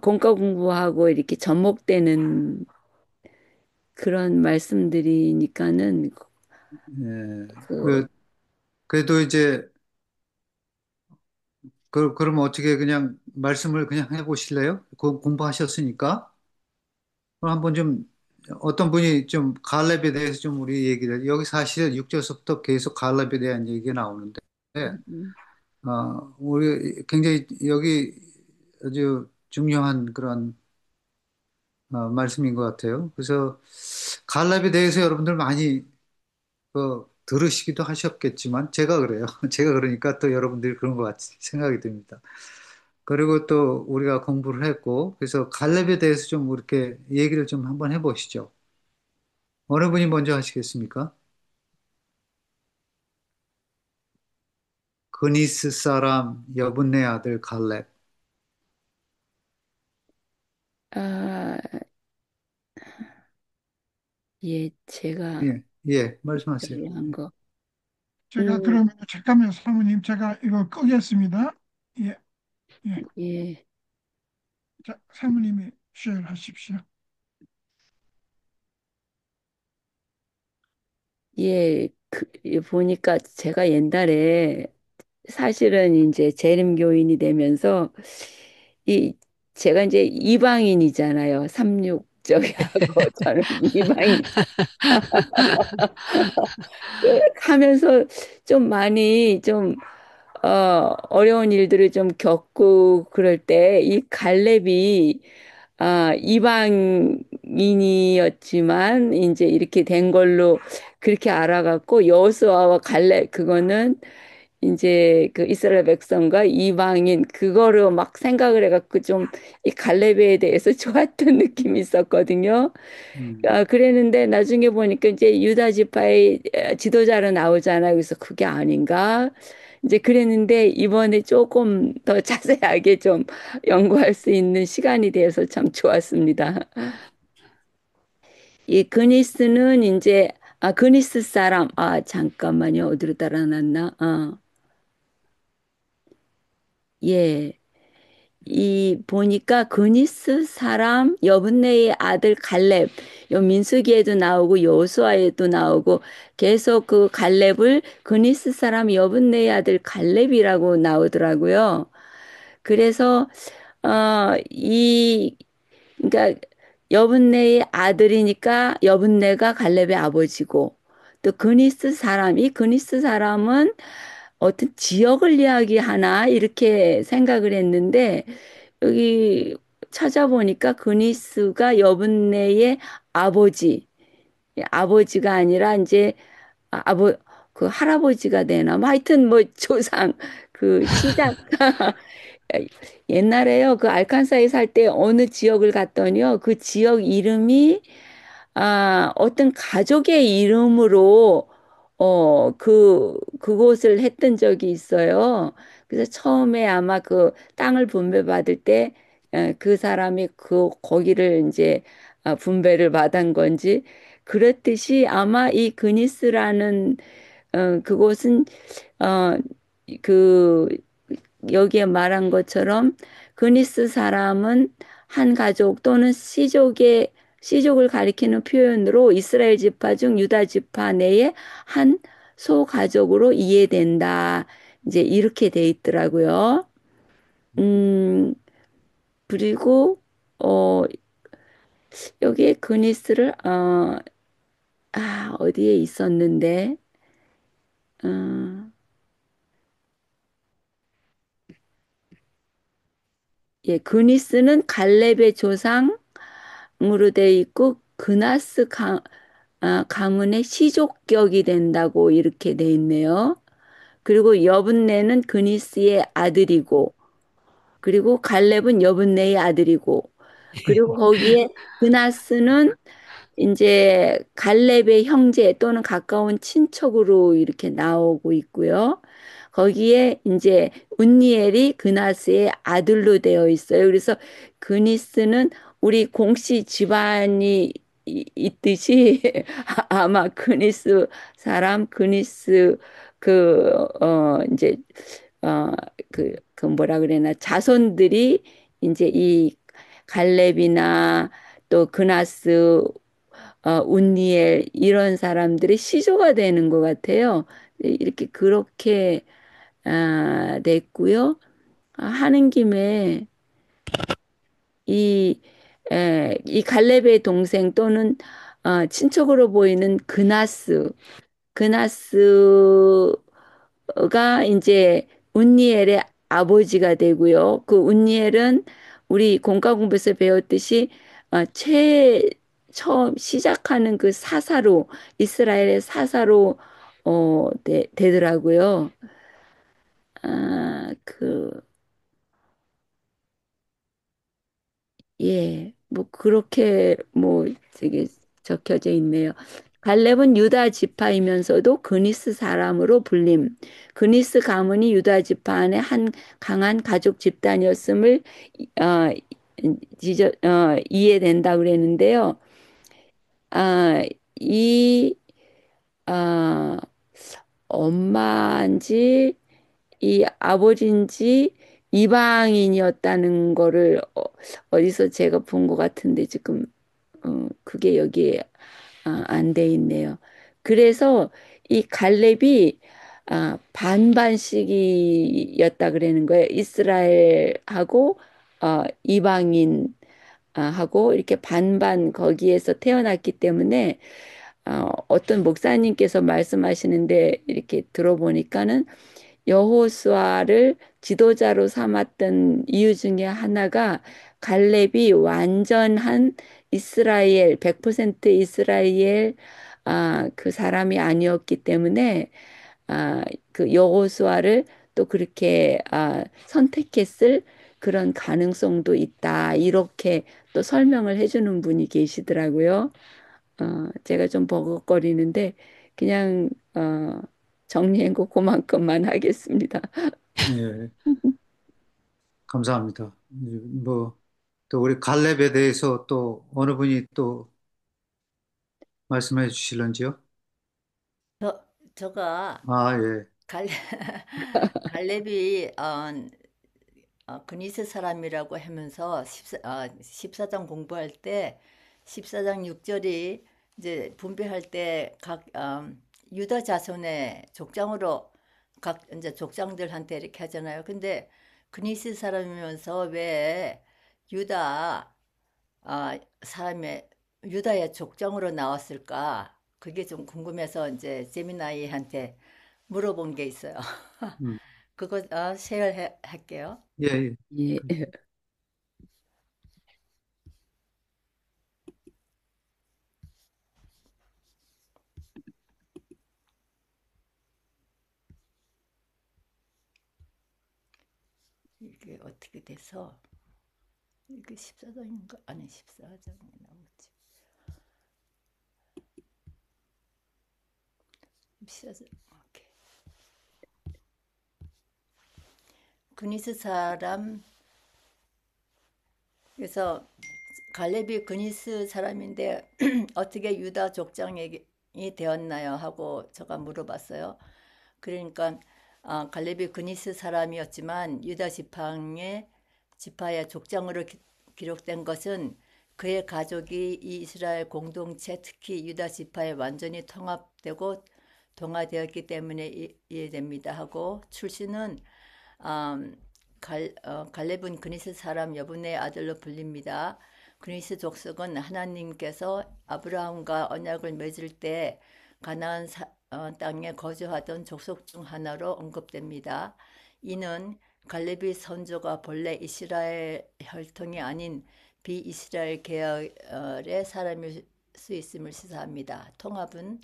공과 공부하고 이렇게 접목되는 그런 말씀들이니까는, 예. 그, 그래도 이제 그러면 어떻게 그냥 말씀을 그냥 해보실래요? 공부하셨으니까. 그럼 한번 좀 어떤 분이 좀 갈렙에 대해서 좀 우리 얘기를 여기 사실 6절서부터 계속 갈렙에 대한 얘기가 나오는데 음, 우리 굉장히 여기 아주 중요한 그런 말씀인 것 같아요. 그래서 갈렙에 대해서 여러분들 많이 들으시기도 하셨겠지만 제가 그래요. 제가 그러니까 또 여러분들이 그런 것 같이 생각이 듭니다. 그리고 또 우리가 공부를 했고 그래서 갈렙에 대해서 좀 이렇게 얘기를 좀 한번 해보시죠. 어느 분이 먼저 하시겠습니까? 그니스 사람 여분네 아들 갈렙. 아, 예, 제가 예, 예, 말씀하세요. 별로 한 거. 제가 음, 그러면 잠깐만요, 사모님. 제가 이거 끄겠습니다. 예, 예. 예, 자, 사모님이 쉐어 하십시오. 예, 보니까 제가 옛날에 사실은 이제 재림교인이 되면서 이 제가 이제 이방인이잖아요. 삼육적이라고 저는 이방인 하면서 좀 많이 좀 어려운 일들을 좀 겪고 그럴 때 이 갈렙이 이방인이었지만 이제 이렇게 된 걸로 그렇게 알아갖고 여호수아와 갈렙 그거는 이제 그 이스라엘 백성과 이방인 그거로 막 생각을 해갖고 좀 이 갈렙에 대해서 좋았던 느낌이 있었거든요. 음, 그랬는데 나중에 보니까 이제 유다 지파의 지도자로 나오잖아요. 그래서 그게 아닌가? 이제 그랬는데 이번에 조금 더 자세하게 좀 연구할 수 있는 시간이 되어서 참 좋았습니다. 이 그니스는 이제 그니스 사람 잠깐만요. 어디로 달아놨나? 예. 이 보니까 그니스 사람 여분네의 아들 갈렙 요 민수기에도 나오고 여호수아에도 나오고 계속 그 갈렙을 그니스 사람 여분네의 아들 갈렙이라고 나오더라고요. 그래서 이 그러니까 여분네의 아들이니까 여분네가 갈렙의 아버지고 또 그니스 사람 이 그니스 사람은 어떤 지역을 이야기하나 이렇게 생각을 했는데 여기 찾아보니까 그니스가 여분네의 아버지, 아버지가 아니라 이제 아버 그 할아버지가 되나? 뭐 하여튼 뭐 조상 그 시작 옛날에요 그 알칸사에 살 때 어느 지역을 갔더니요 그 지역 이름이 어떤 가족의 이름으로 그곳을 했던 적이 있어요. 그래서 처음에 아마 그 땅을 분배받을 때 그 사람이 거기를 이제 분배를 받은 건지 그렇듯이 아마 이 그니스라는 그곳은 어, 그 여기에 말한 것처럼 그니스 사람은 한 가족 또는 시족을 가리키는 표현으로 이스라엘 지파 중 유다 지파 내의 한 소가족으로 이해된다. 이제 이렇게 돼 있더라고요. 음, 그리고 어, 여기에 그니스를 어디에 있었는데 어, 예, 그니스는 갈렙의 조상 으로 돼 있고 가문의 시족격이 된다고 이렇게 돼 있네요. 그리고 여분네는 그니스의 아들이고 그리고 갈렙은 여분네의 아들이고 그리고 거기에 그나스는 이제 갈렙의 형제 또는 가까운 친척으로 이렇게 나오고 있고요. 거기에 이제 운니엘이 그나스의 아들로 되어 있어요. 그래서 그니스는 우리 공씨 집안이 있듯이 아마 그니스 사람, 그니스 이제 그 뭐라 그래나 자손들이 이제 이 갈렙이나 또 그나스 운니엘 이런 사람들이 시조가 되는 것 같아요. 이렇게 그렇게 됐고요. 하는 김에 이, 이 갈렙의 동생 또는 친척으로 보이는 그나스가 이제 운니엘의 아버지가 되고요. 그 운니엘은 우리 공과 공부에서 배웠듯이 처음 시작하는 그 사사로 이스라엘의 사사로 되더라고요. 아, 그 예, 뭐 그렇게 뭐 되게 적혀져 있네요. 갈렙은 유다 지파이면서도 그니스 사람으로 불림. 그니스 가문이 유다 지파 안에 한 강한 가족 집단이었음을 어, 이해된다 그랬는데요. 아, 이 아, 엄마인지 이 아버지인지 이방인이었다는 거를 어디서 제가 본 것 같은데 지금 그게 여기에 안 돼 있네요. 그래서 이 갈렙이 반반씩이었다 그러는 거예요. 이스라엘하고 이방인 하고 이렇게 반반 거기에서 태어났기 때문에 어떤 목사님께서 말씀하시는데 이렇게 들어보니까는 여호수아를 지도자로 삼았던 이유 중에 하나가 갈렙이 완전한 이스라엘 100% 이스라엘 그 사람이 아니었기 때문에 그 여호수아를 또 그렇게 선택했을 그런 가능성도 있다. 이렇게 또 설명을 해주는 분이 계시더라고요. 제가 좀 버벅거리는데 그냥 정리한 거 그만큼만 하겠습니다. 예, 감사합니다. 뭐, 또 우리 갈렙에 대해서 또 어느 분이 또 말씀해 주실런지요? 저가 아, 예. 갈, 갈렙이 그니스 사람이라고 하면서 14장 공부할 때 14장 6절이 이제 분배할 때 각 유다 자손의 족장으로 각 이제 족장들한테 이렇게 하잖아요. 근데 그니스 사람이면서 왜 유다 사람의 유다의 족장으로 나왔을까? 그게 좀 궁금해서 이제 제미나이한테 물어본 게 있어요. 음, 그거 쉐어 할게요. 예, 예. 예. 이게 어떻게 돼서 이게 14장인가? 아니 14장이 나오지. 14장. 오케이. 그니스 사람 그래서 갈렙이 그니스 사람인데 어떻게 유다 족장이 되었나요? 하고 제가 물어봤어요. 그러니까 갈렙이 그니스 사람이었지만 유다 지파의 족장으로 기록된 것은 그의 가족이 이 이스라엘 공동체 특히 유다 지파에 완전히 통합되고 동화되었기 때문에 이해됩니다 하고 출신은 갈렙은 그니스 사람 여분의 아들로 불립니다. 그니스 족속은 하나님께서 아브라함과 언약을 맺을 때 가나안 땅에 거주하던 족속 중 하나로 언급됩니다. 이는 갈렙의 선조가 본래 이스라엘 혈통이 아닌 비이스라엘 계열의 사람일 수 있음을 시사합니다. 통합은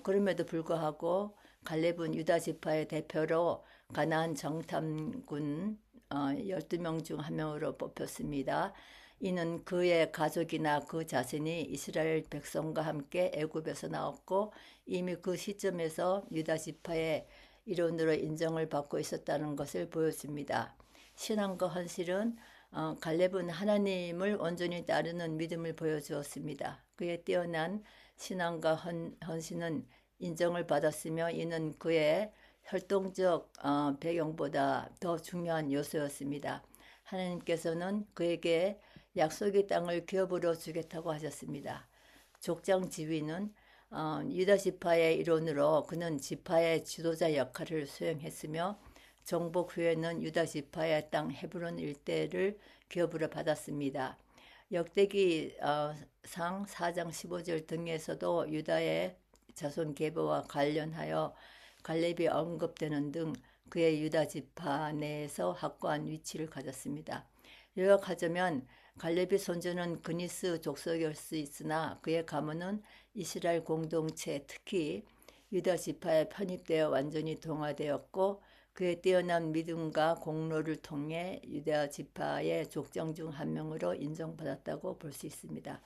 그럼에도 불구하고 갈렙은 유다 지파의 대표로 가나안 정탐군 12명 중 한 명으로 뽑혔습니다. 이는 그의 가족이나 그 자신이 이스라엘 백성과 함께 애굽에서 나왔고 이미 그 시점에서 유다 지파의 일원으로 인정을 받고 있었다는 것을 보여줍니다. 신앙과 헌신은 갈렙은 하나님을 온전히 따르는 믿음을 보여주었습니다. 그의 뛰어난 신앙과 헌신은 인정을 받았으며 이는 그의 혈통적 배경보다 더 중요한 요소였습니다. 하나님께서는 그에게 약속의 땅을 기업으로 주겠다고 하셨습니다. 족장 지위는 유다 지파의 일원으로 그는 지파의 지도자 역할을 수행했으며 정복 후에는 유다 지파의 땅 헤브론 일대를 기업으로 받았습니다. 역대기 상 4장 15절 등에서도 유다의 자손 계보와 관련하여 갈렙이 언급되는 등 그의 유다 지파 내에서 확고한 위치를 가졌습니다. 요약하자면 갈렙의 손주는 그니스 족속일 수 있으나 그의 가문은 이스라엘 공동체 특히 유다 지파에 편입되어 완전히 동화되었고 그의 뛰어난 믿음과 공로를 통해 유다 지파의 족장 중 한 명으로 인정받았다고 볼 수 있습니다.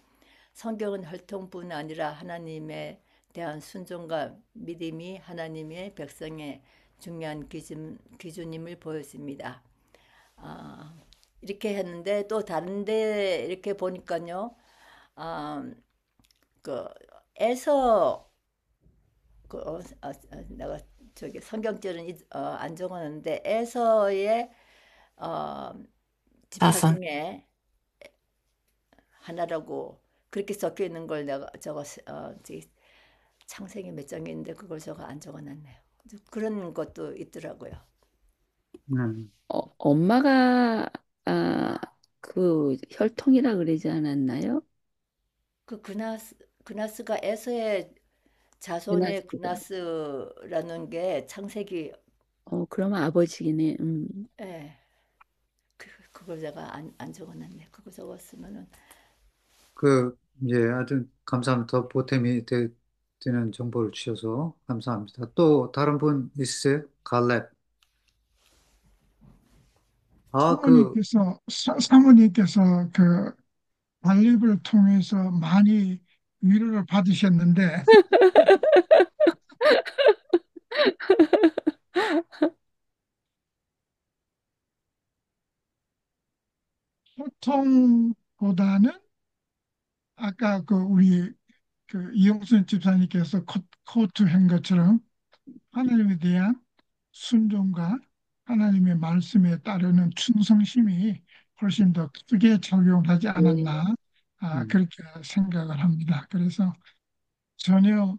성경은 혈통뿐 아니라 하나님에 대한 순종과 믿음이 하나님의 백성의 중요한 기준임을 보여줍니다. 이렇게 했는데 또 다른데 이렇게 보니까요, 그 에서 내가 저기 성경절은 안 적었는데 에서의 지파 자손. 중에 하나라고 그렇게 적혀 있는 걸 내가 창세기 몇 장이 있는데 그걸 제가 안 적어놨네요. 그런 것도 있더라고요. 음. 엄마가 아, 그 혈통이라 그러지 않았나요? 그 그나스가 에서의 자손의 그나스가. 그나스라는 게 창세기. 그러면 아버지기네. 예, 그걸 제가 안 적어놨네. 그거 적었으면은. 그, 예, 아주 감사합니다. 보탬이 되는 정보를 주셔서 감사합니다. 또 다른 분 있으세요? 갈렙. 아, 사모님께서 그 발립을 통해서 많이 위로를 받으셨는데 보통보다는 아까 그 우리 그 이용순 집사님께서 코트한 것처럼 하나님에 대한 순종과 하나님의 말씀에 따르는 충성심이 훨씬 더 크게 작용하지 네. 않았나 음, 그렇게 생각을 합니다. 그래서 전혀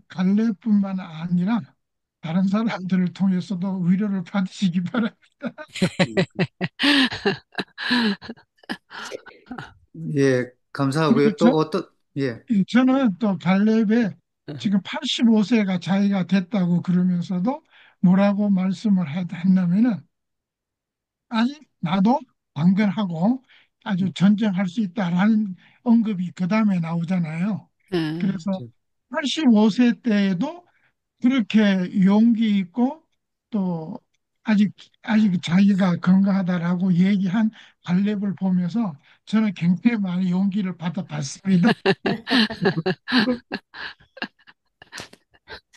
갈래뿐만 아니라 다른 사람들을 통해서도 위로를 받으시기 바랍니다. 음. 예, 그리고 감사하고요. 또 어떤, 예, 저는 또 갈렙에 지금 85세가 자기가 됐다고 그러면서도 뭐라고 말씀을 했냐면은 아니 나도 강건하고 아주 전쟁할 수 있다라는 언급이 그 다음에 나오잖아요. 음, 그래서 85세 때에도 그렇게 용기 있고 또 아직 자기가 건강하다라고 얘기한 갈렙을 보면서 저는 굉장히 많이 용기를 받아봤습니다.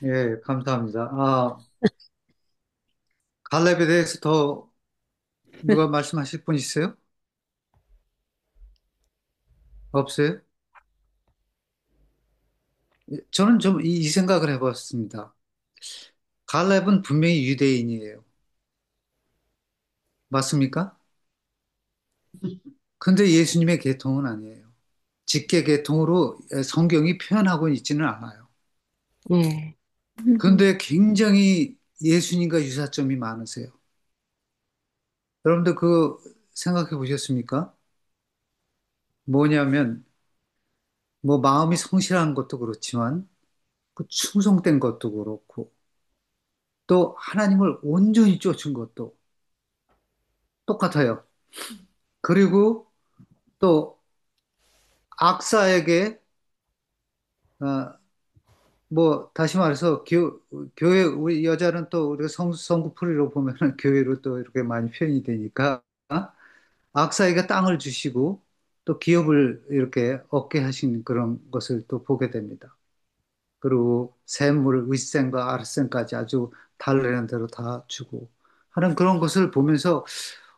예, 감사합니다. 아, 갈렙에 대해서 더 누가 말씀하실 분 있어요? 없어요? 예, 저는 좀 이 생각을 해봤습니다. 갈렙은 분명히 유대인이에요. 맞습니까? 근데 예수님의 계통은 아니에요. 직계 계통으로 성경이 표현하고 있지는 않아요. 예. 근데 굉장히 예수님과 유사점이 많으세요. 여러분들 그 생각해 보셨습니까? 뭐냐면 뭐 마음이 성실한 것도 그렇지만 그 충성된 것도 그렇고 또 하나님을 온전히 쫓은 것도 똑같아요. 그리고 또 악사에게 어, 뭐 다시 말해서 교회 우리 여자는 또 우리가 성구풀이로 보면은 교회로 또 이렇게 많이 표현이 되니까 악사에게 땅을 주시고 또 기업을 이렇게 얻게 하신 그런 것을 또 보게 됩니다. 그리고 샘물, 윗샘과 아랫샘까지 아주 달라는 대로 다 주고 하는 그런 것을 보면서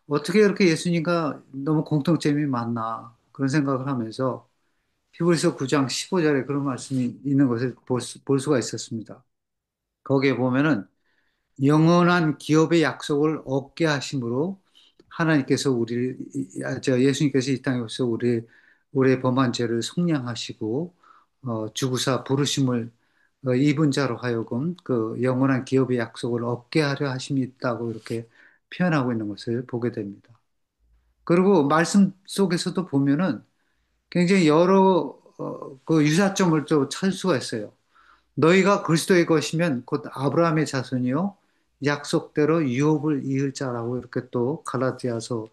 어떻게 이렇게 예수님과 너무 공통점이 많나 그런 생각을 하면서 히브리서 9장 15절에 그런 말씀이 있는 것을 볼 수가 있었습니다. 거기에 보면은 영원한 기업의 약속을 얻게 하심으로 하나님께서 예수님께서 이 땅에 오셔서 우리의 범한 죄를 속량하시고 주구사 부르심을 입은 자로 하여금 그 영원한 기업의 약속을 얻게 하려 하심이 있다고 이렇게 표현하고 있는 것을 보게 됩니다. 그리고 말씀 속에서도 보면은 굉장히 여러 그 유사점을 또 찾을 수가 있어요. 너희가 그리스도의 것이면 곧 아브라함의 자손이요 약속대로 유업을 이을 자라고 이렇게 또 갈라디아서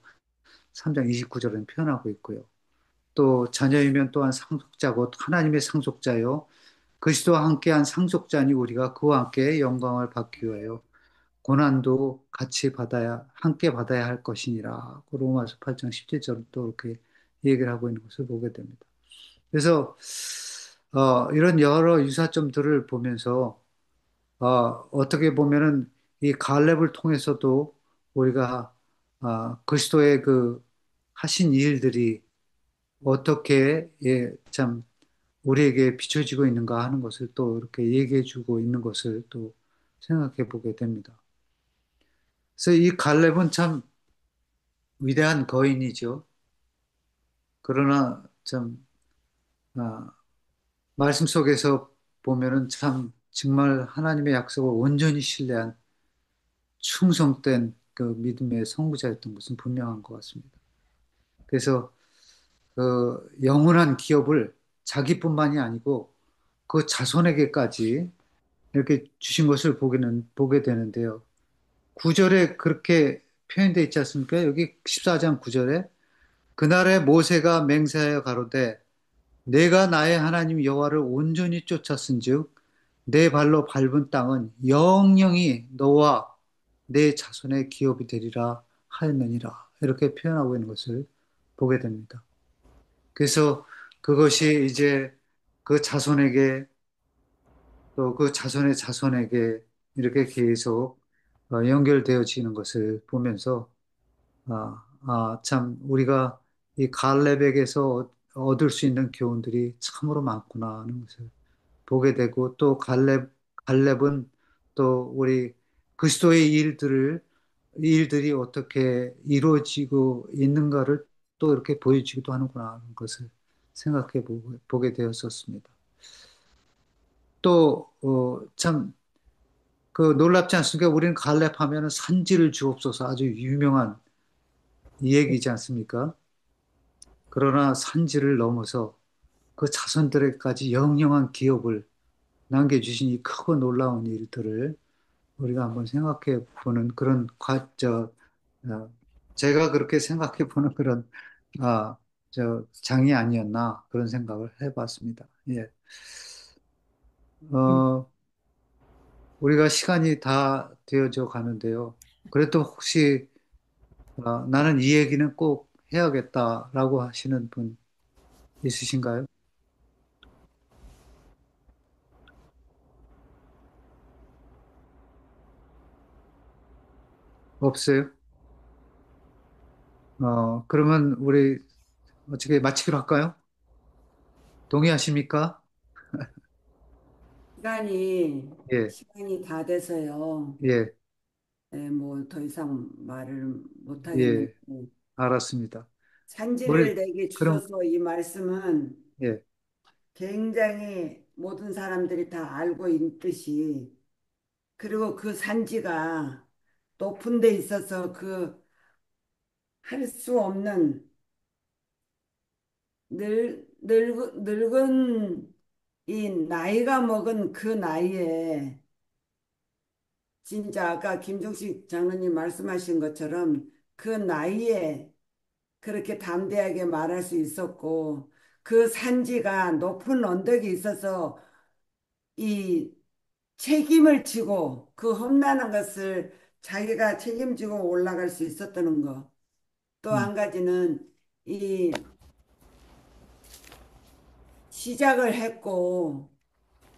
3장 29절에는 표현하고 있고요. 또 자녀이면 또한 상속자고 하나님의 상속자요 그리스도와 함께한 상속자니 우리가 그와 함께 영광을 받기 위하여 고난도 같이 받아야 함께 받아야 할 것이니라. 로마서 8장 17절 또 이렇게 얘기를 하고 있는 것을 보게 됩니다. 그래서 이런 여러 유사점들을 보면서 어떻게 보면은 이 갈렙을 통해서도 우리가 그리스도의 그 하신 일들이 어떻게 참 우리에게 비춰지고 있는가 하는 것을 또 이렇게 얘기해 주고 있는 것을 또 생각해 보게 됩니다. 그래서 이 갈렙은 참 위대한 거인이죠. 그러나 참 말씀 속에서 보면은 참 정말 하나님의 약속을 온전히 신뢰한 충성된 그 믿음의 선구자였던 것은 분명한 것 같습니다. 그래서 그 영원한 기업을 자기뿐만이 아니고 그 자손에게까지 이렇게 주신 것을 보게 되는데요. 9절에 그렇게 표현되어 있지 않습니까? 여기 14장 9절에 그날에 모세가 맹세하여 가로되 내가 나의 하나님 여호와를 온전히 쫓았은즉 내 발로 밟은 땅은 영영이 너와 내 자손의 기업이 되리라 하였느니라 이렇게 표현하고 있는 것을 보게 됩니다. 그래서 그것이 이제 그 자손에게 또 그 자손의 자손에게 이렇게 계속 연결되어지는 것을 보면서 참 우리가 이 갈렙에게서 얻을 수 있는 교훈들이 참으로 많구나 하는 것을 보게 되고 또 갈렙은 또 우리 그리스도의 일들이 어떻게 이루어지고 있는가를 또 이렇게 보여주기도 하는구나 하는 것을 보게 되었었습니다. 또, 참, 그 놀랍지 않습니까? 우리는 갈렙 하면은 산지를 주옵소서 아주 유명한 이 얘기지 않습니까? 그러나 산지를 넘어서 그 자손들에게까지 영영한 기업을 남겨주신 이 크고 놀라운 일들을 우리가 한번 생각해 보는 그런 어, 제가 그렇게 생각해 보는 그런, 아, 장이 아니었나 그런 생각을 해 봤습니다. 예. 어, 우리가 시간이 다 되어져 가는데요. 그래도 혹시, 나는 이 얘기는 꼭 해야겠다라고 하시는 분 있으신가요? 없어요? 그러면 우리 어떻게 마치기로 할까요? 동의하십니까? 시간이 예, 시간이 다 돼서요. 예, 네, 뭐 더 이상 말을 못 하겠는데 예, 알았습니다. 우리, 산지를 내게 그럼, 주소서 이 말씀은 예, 굉장히 모든 사람들이 다 알고 있듯이 그리고 그 산지가 높은 데 있어서 그 할 수 없는 늙은 이 나이가 먹은 그 나이에 진짜 아까 김종식 장로님 말씀하신 것처럼 그 나이에 그렇게 담대하게 말할 수 있었고 그 산지가 높은 언덕이 있어서 이 책임을 지고 그 험난한 것을 자기가 책임지고 올라갈 수 있었다는 거. 또 음, 한 가지는 이 시작을 했고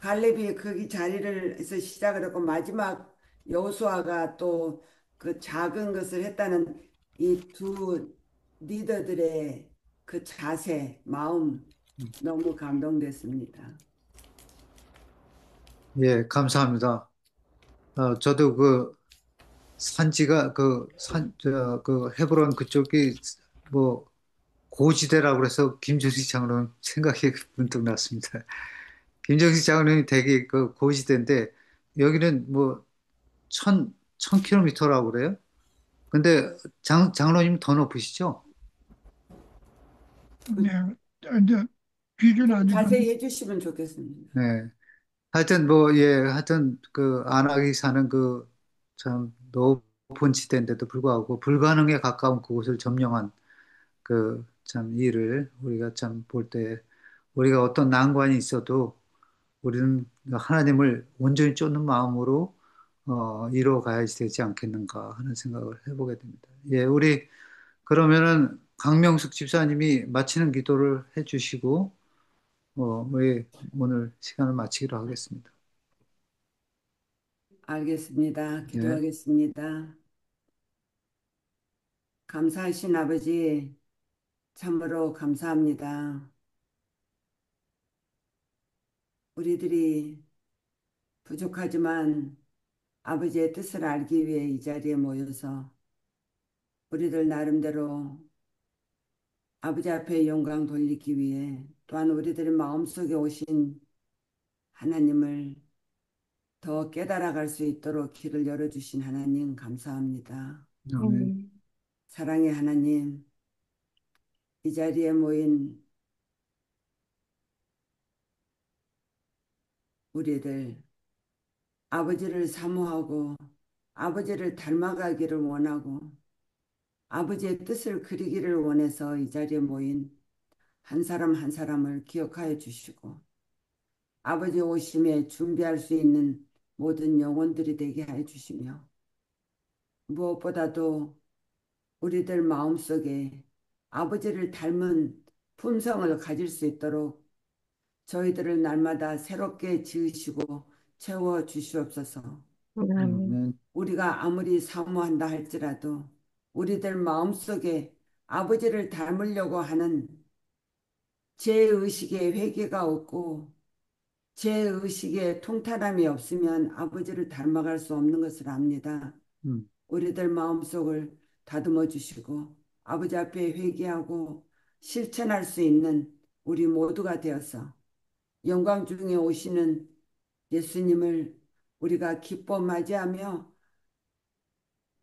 갈렙이 거기 자리를 해서 시작을 했고 마지막 여호수아가 또 그 작은 것을 했다는 이 두 리더들의 그 자세, 마음 음. 너무 감동됐습니다. 예, 감사합니다. 저도 그 산지가 그 헤브론 그쪽이 뭐 고지대라고 그래서 김정식 장로님 생각이 문득 났습니다. 김정식 장로님이 되게 그 고지대인데 여기는 뭐 천 킬로미터라고 그래요? 근데 장로님 더 높으시죠? 그, 네, 이제 비교는 좀 아니고 자세히 해주시면 좋겠습니다. 네. 하여튼 뭐, 예, 하여튼 그 안악이 사는 그 참 높은 지대인데도 불구하고 불가능에 가까운 그곳을 점령한 그 참 일을 우리가 참 볼 때 우리가 어떤 난관이 있어도 우리는 하나님을 온전히 쫓는 마음으로 이루어 가야지 되지 않겠는가 하는 생각을 해보게 됩니다. 예, 우리 그러면은 강명숙 집사님이 마치는 기도를 해주시고 우리 오늘 시간을 마치기로 하겠습니다. 알겠습니다. 예, 기도하겠습니다. 감사하신 아버지, 참으로 감사합니다. 우리들이 부족하지만 아버지의 뜻을 알기 위해 이 자리에 모여서 우리들 나름대로 아버지 앞에 영광 돌리기 위해 또한 우리들의 마음속에 오신 하나님을 더 깨달아갈 수 있도록 길을 열어주신 하나님 감사합니다. 아멘. 사랑의 하나님, 이 자리에 모인 우리들 아버지를 사모하고 아버지를 닮아가기를 원하고 아버지의 뜻을 그리기를 원해서 이 자리에 모인 한 사람 한 사람을 기억하여 주시고 아버지 오심에 준비할 수 있는 모든 영혼들이 되게 해 주시며 무엇보다도 우리들 마음속에 아버지를 닮은 품성을 가질 수 있도록 저희들을 날마다 새롭게 지으시고 채워 주시옵소서. 아멘. 우리가 아무리 사모한다 할지라도 우리들 마음속에 아버지를 닮으려고 하는 제 의식에 회개가 없고 제 의식에 통탄함이 없으면 아버지를 닮아갈 수 없는 것을 압니다. 음, 우리들 마음속을 다듬어 주시고 아버지 앞에 회개하고 실천할 수 있는 우리 모두가 되어서 영광 중에 오시는 예수님을 우리가 기뻐 맞이하며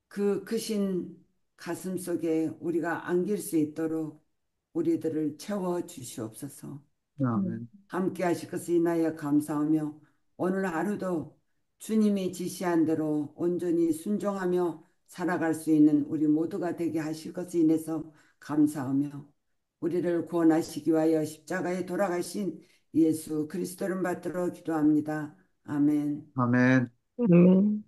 그 크신 가슴 속에 우리가 안길 수 있도록 우리들을 채워 주시옵소서. 아멘. 함께 하실 것을 인하여 감사하며 오늘 하루도 주님이 지시한 대로 온전히 순종하며 살아갈 수 있는 우리 모두가 되게 하실 것을 인해서 감사하며 우리를 구원하시기 위하여 십자가에 돌아가신 예수 그리스도를 받들어 기도합니다. 아멘. 아멘. 음.